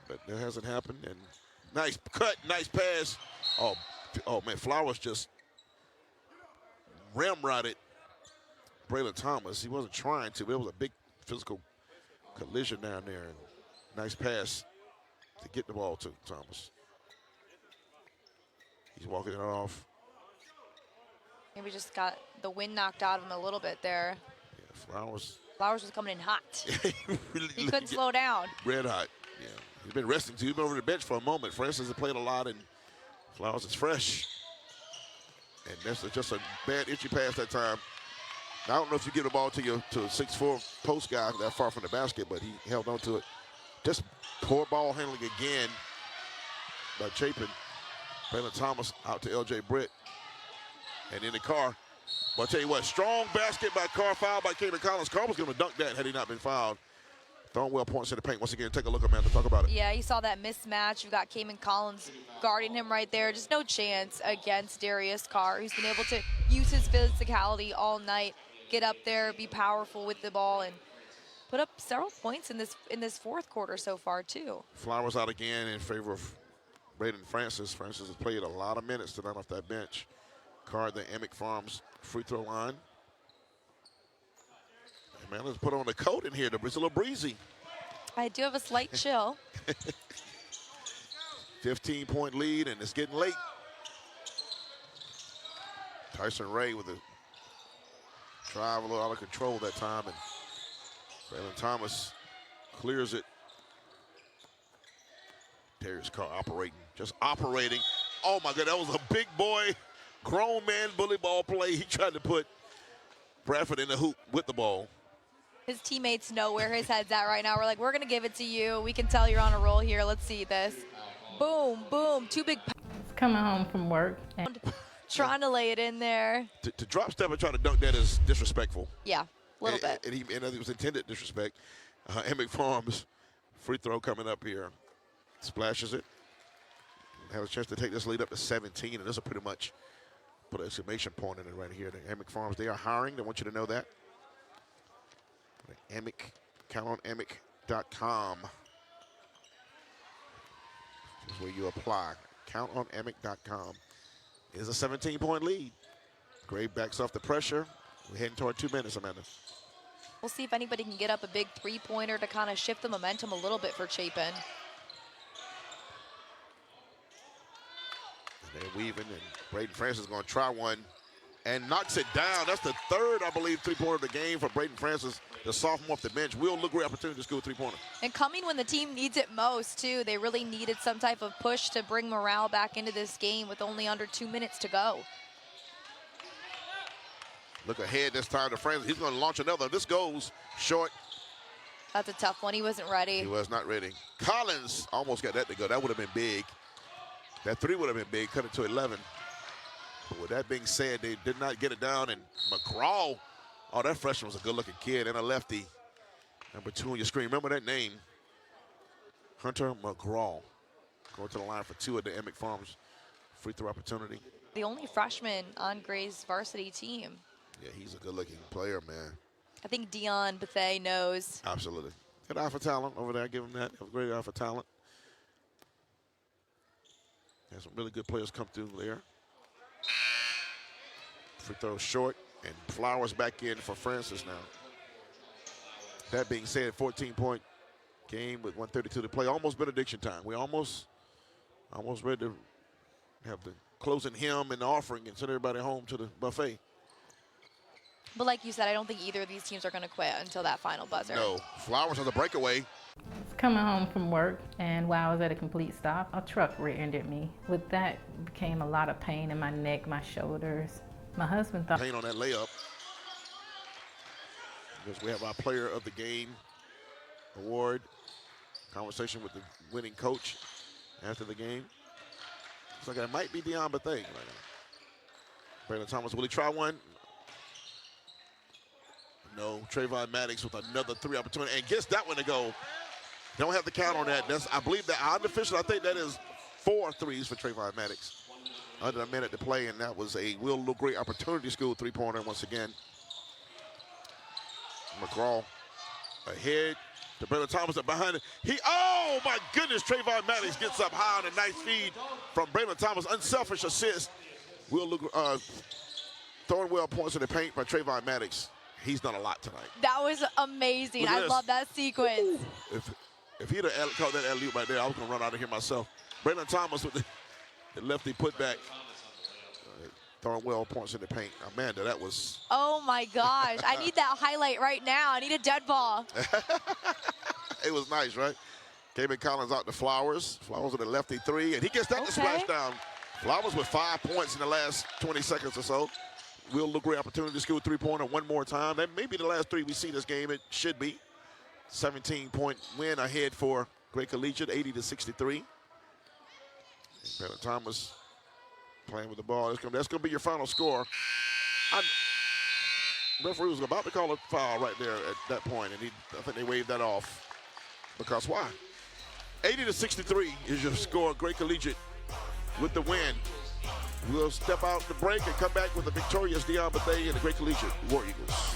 But that hasn't happened. And nice cut, nice pass. Oh man, Flowers just ramrodded Braylon Thomas. He wasn't trying to, but it was a big physical collision down there. And nice pass to get the ball to Thomas. He's walking it off. Maybe just got the wind knocked out of him a little bit there. Yeah, Flowers was coming in hot. He couldn't slow down. Red hot, yeah. He's been resting too. He's been over the bench for a moment. Francis has played a lot, and Flowers is fresh. And that's just a bad, itchy pass that time. I don't know if you give the ball to a 6'4" post guy that far from the basket, but he held on to it. Just poor ball handling again by Chapin. Braylon Thomas out to L.J. Britt. And in the Carr. But I'll tell you what, strong basket by Carr, fouled by Cayman Collins. Carr was going to dunk that had he not been fouled. Thornwell points in the paint. Once again, take a look, Amanda, talk about it. Yeah, you saw that mismatch. You've got Cayman Collins guarding him right there. Just no chance against Darius Carr, who's been able to use his physicality all night, get up there, be powerful with the ball, and put up several points in this fourth quarter so far, too. Flowers out again in favor of Braden Francis. Francis has played a lot of minutes tonight off that bench. Carr, the Amick Farms free throw line. Hey man, let's put on the coat in here. It's a little breezy. I do have a slight chill. 15-point lead, and it's getting late. Tyson Ray with a drive a little out of control that time, and Braylon Thomas clears it. Darius Carr just operating. Oh my God, that was a big boy, grown man bully ball play. He tried to put Bradford in the hoop with the ball. His teammates know where his head's at right now. We're like, we're going to give it to you. We can tell you're on a roll here. Let's see this. Boom, boom. Two big. Coming home from work. Trying to lay it in there. To drop step and try to dunk that is disrespectful. Yeah, a little bit. And it was intended disrespect. Amick Farms free throw coming up here. Splashes it. Has a chance to take this lead up to 17, and this will pretty much put an exclamation point in it right here. The Amick Farms, they are hiring. They want you to know that. Amick, count on Amick.com. This is where you apply. Count on Amick.com. It is a 17-point lead. Gray backs off the pressure. We're heading toward 2 minutes, Amanda. We'll see if anybody can get up a big three-pointer to kind of shift the momentum a little bit for Chapin. And they're weaving, and Braden Francis is going to try one and knocks it down. That's the third, I believe, three-pointer of the game for Braden Francis, the sophomore off the bench. Will look great opportunity to score a three-pointer. And coming when the team needs it most, too. They really needed some type of push to bring morale back into this game with only under 2 minutes to go. Look ahead this time to Francis. He's going to launch another. This goes short. That's a tough one. He wasn't ready. He was not ready. Collins almost got that to go. That would have been big. That three would have been big. Cut it to 11. But with that being said, they did not get it down. And McGraw, oh, that freshman was a good-looking kid and a lefty. Number 2 on your screen. Remember that name. Hunter McGraw. Going to the line for 2 at the Emick Farms free throw opportunity. The only freshman on Gray's varsity team. Yeah, he's a good-looking player, man. I think Dion Bethea knows. Absolutely. Good eye for talent over there. Give him that. Have a great eye for talent. There's some really good players come through there. Free throw short, and Flowers back in for Francis now. That being said, 14-point game with 1:32 to play. Almost benediction time. We almost ready to have the closing hymn and the offering and send everybody home to the buffet. But like you said, I don't think either of these teams are going to quit until that final buzzer. No. Flowers on the breakaway. Coming home from work, and while I was at a complete stop, a truck rear-ended me. With that became a lot of pain in my neck, my shoulders. My husband thought... Pain on that layup. Because we have our player of the game award. Conversation with the winning coach after the game. Looks like it might be Dion Bethea right now. Braylon Thomas, will he try one? No. Trayvon Maddox with another 3 opportunity and gets that one to go. Don't have the count on that. That's, I believe that unofficial, I think that is 4 threes for Trayvon Maddox. Under a minute to play, and that was a Will Look Great Opportunity School 3-pointer once again. McGraw ahead to Braylon Thomas up behind it. Oh my goodness, Trayvon Maddox gets up high on a nice feed from Braylon Thomas. Unselfish assist. Will Look, throwing well points in the paint by Trayvon Maddox. He's done a lot tonight. That was amazing. I love that sequence. If he'd have caught that alley-oop right there, I was going to run out of here myself. Braylon Thomas with the lefty putback. Throwing well points in the paint. Amanda, that was... Oh, my gosh. I need that highlight right now. I need a dead ball. It was nice, right? Kamen Collins out to Flowers. Flowers with a lefty 3, and he gets that to splash down. Flowers with 5 points in the last 20 seconds or so. Will Look Great Opportunity to score 3-pointer one more time. That may be the last 3 we see this game. It should be. 17-point win ahead for Gray Collegiate, 80-63. Braylon Thomas playing with the ball. That's going to be your final score. Referee was about to call a foul right there at that point, and I think they waved that off. Because why? 80-63 is your score. Gray Collegiate with the win. We'll step out the break and come back with the victorious Dion Bethea and the Gray Collegiate War Eagles.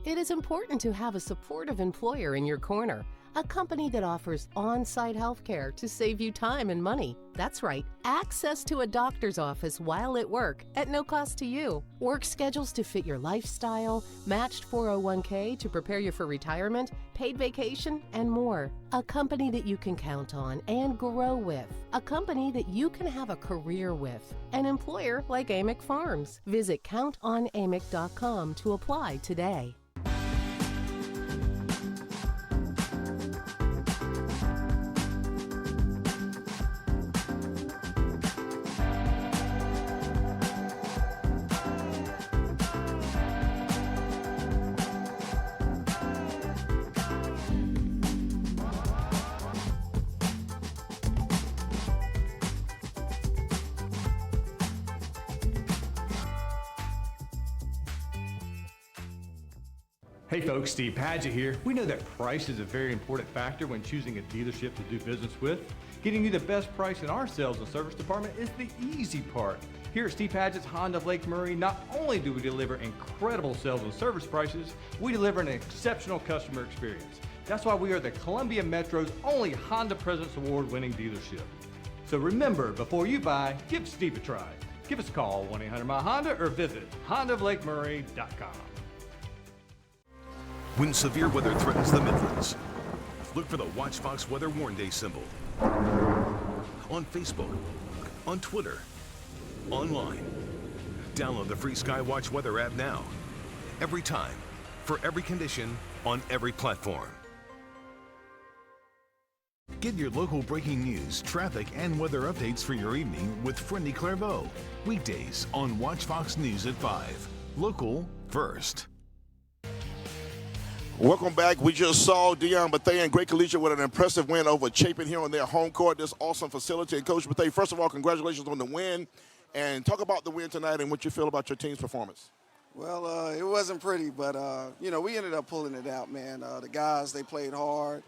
It is important to have a supportive employer in your corner, a company that offers on-site health care to save you time and money. That's right, access to a doctor's office while at work at no cost to you. Work schedules to fit your lifestyle, matched 401k to prepare you for retirement, paid vacation, and more. A company that you can count on and grow with. A company that you can have a career with. An employer like Emick Farms. Visit countonamick.com to apply today. Hey folks, Steve Padgett here. We know that price is a very important factor when choosing a dealership to do business with. Getting you the best price in our sales and service department is the easy part. Here at Steve Padgett's Honda of Lake Murray, not only do we deliver incredible sales and service prices, we deliver an exceptional customer experience. That's why we are the Columbia Metro's only Honda President's Award winning dealership. So remember, before you buy, give Steve a try. Give us a call, 1-800-MY-HONDA, or visit hondaoflakemurray.com. When severe weather threatens the Midlands, look for the Watch Fox Weather Warn Day symbol. On Facebook, on Twitter, online. Download the free Skywatch Weather app now. Every time, for every condition, on every platform. Get your local breaking news, traffic, and weather updates for your evening with Friendly Clairvaux. Weekdays on Watch Fox News at 5. Local first. Welcome back. We just saw Deion Bethea and Gray Collegiate with an impressive win over Chapin here on their home court, this awesome facility. And Coach Bethea, first of all, congratulations on the win. And talk about the win tonight and what you feel about your team's performance. Well, it wasn't pretty, but, we ended up pulling it out, man. The guys, they played hard,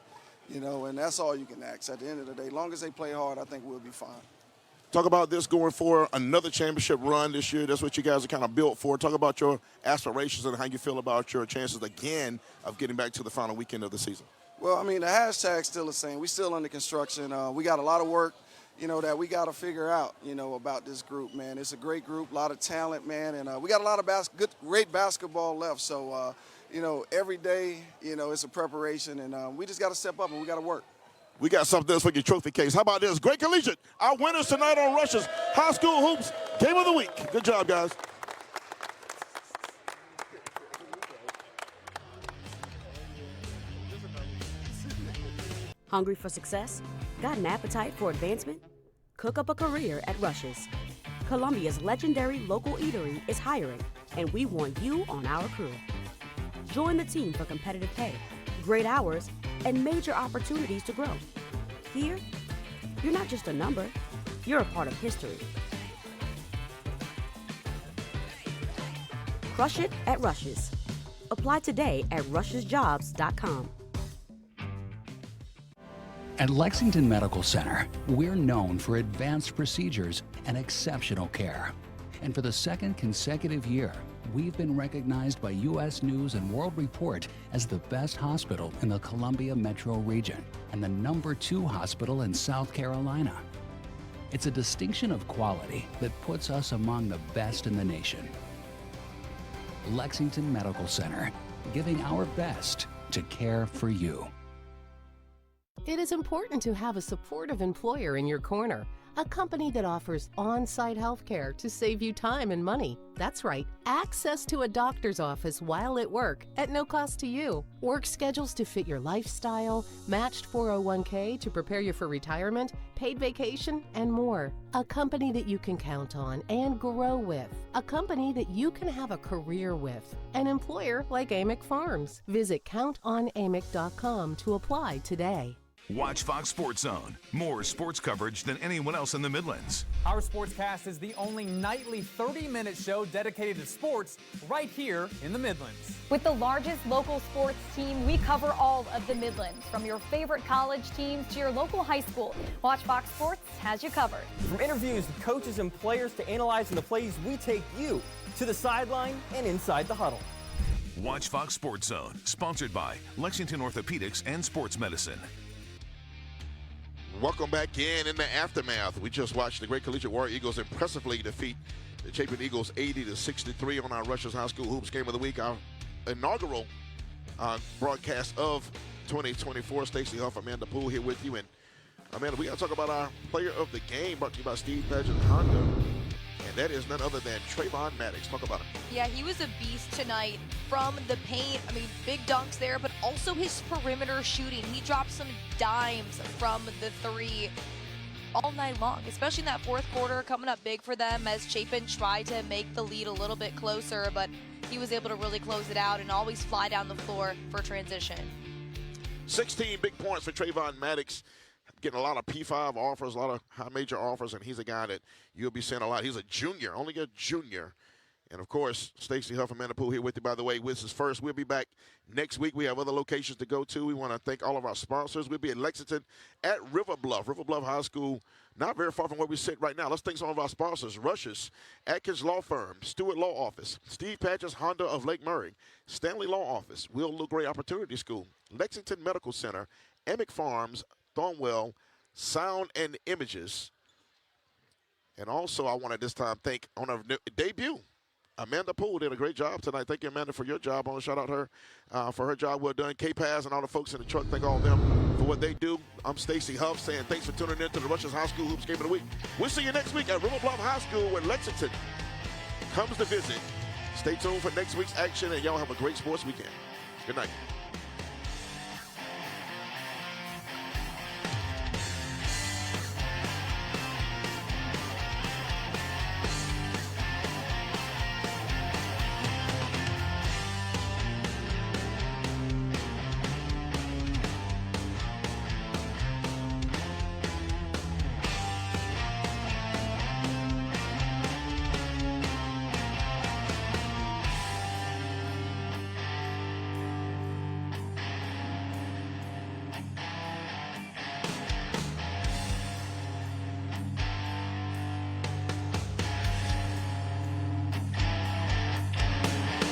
and that's all you can ask. At the end of the day, as long as they play hard, I think we'll be fine. Talk about this going for another championship run this year. That's what you guys are kind of built for. Talk about your aspirations and how you feel about your chances again of getting back to the final weekend of the season. Well, the hashtag's still the same. We're still under construction. We got a lot of work, that we got to figure out, about this group, man. It's a great group, a lot of talent, man, and we got a lot of great basketball left. So, every day, it's a preparation, and we just got to step up and we got to work. We got something else for your trophy case. How about this? Gray Collegiate, our winners tonight on Rush's High School Hoops Game of the Week. Good job, guys. Hungry for success? Got an appetite for advancement? Cook up a career at Rush's. Columbia's legendary local eatery is hiring, and we want you on our crew. Join the team for competitive pay, great hours, and major opportunities to grow. Here, you're not just a number, you're a part of history. Crush it at Rush's. Apply today at rushesjobs.com. At Lexington Medical Center, we're known for advanced procedures and exceptional care. And for the second consecutive year, we've been recognized by U.S. News and World Report as the best hospital in the Columbia metro region and the #2 hospital in South Carolina. It's a distinction of quality that puts us among the best in the nation. Lexington Medical Center, giving our best to care for you. It is important to have a supportive employer in your corner, a company that offers on-site health care to save you time and money. That's right, access to a doctor's office while at work at no cost to you. Work schedules to fit your lifestyle, matched 401k to prepare you for retirement, paid vacation, and more. A company that you can count on and grow with. A company that you can have a career with. An employer like Amick Farms. Visit countonamick.com to apply today. Watch Fox Sports Zone. More sports coverage than anyone else in the Midlands. Our Sportscast is the only nightly 30-minute show dedicated to sports right here in the Midlands. With the largest local sports team, we cover all of the Midlands, from your favorite college teams to your local high school. Watch Fox Sports has you covered. From interviews with coaches and players to analyzing the plays, we take you to the sideline and inside the huddle. Watch Fox Sports Zone, sponsored by Lexington Orthopedics and Sports Medicine. Welcome back in the aftermath. We just watched the Gray Collegiate War Eagles impressively defeat the Chapin Eagles 80-63 on our Rush's High School Hoops Game of the Week, our inaugural broadcast of 2024. Stacey Huff, Amanda Poole here with you. And Amanda, we got to talk about our player of the game, brought to you by Steve Paget Honda. And that is none other than Trayvon Maddox. Talk about him. Yeah, he was a beast tonight from the paint. Big dunks there, but also his perimeter shooting. He dropped some dimes from the three all night long, especially in that fourth quarter, coming up big for them as Chapin tried to make the lead a little bit closer, but he was able to really close it out and always fly down the floor for transition. 16 big points for Trayvon Maddox. Getting a lot of P5 offers, a lot of high major offers, and he's a guy that you'll be seeing a lot. He's a junior, only a junior. And, of course, Stacey Huff, Amanda Poole here with you, by the way. This is first. We'll be back next week. We have other locations to go to. We want to thank all of our sponsors. We'll be in Lexington at River Bluff High School, not very far from where we sit right now. Let's thank some of our sponsors: Rush's, Atkins Law Firm, Stewart Law Office, Steve Paget's Honda of Lake Murray, Stanley Law Office, Will Gray Opportunity School, Lexington Medical Center, Amick Farms, Thornwell, Sound and Images. And also, I want to this time thank on our debut, Amanda Poole did a great job tonight. Thank you, Amanda, for your job. I want to shout out her for her job well done. K-Paz and all the folks in the truck, thank all of them for what they do. I'm Stacey Huff saying thanks for tuning in to the Rush's High School Hoops Game of the Week. We'll see you next week at River Bluff High School when Lexington comes to visit. Stay tuned for next week's action, and y'all have a great sports weekend. Good night.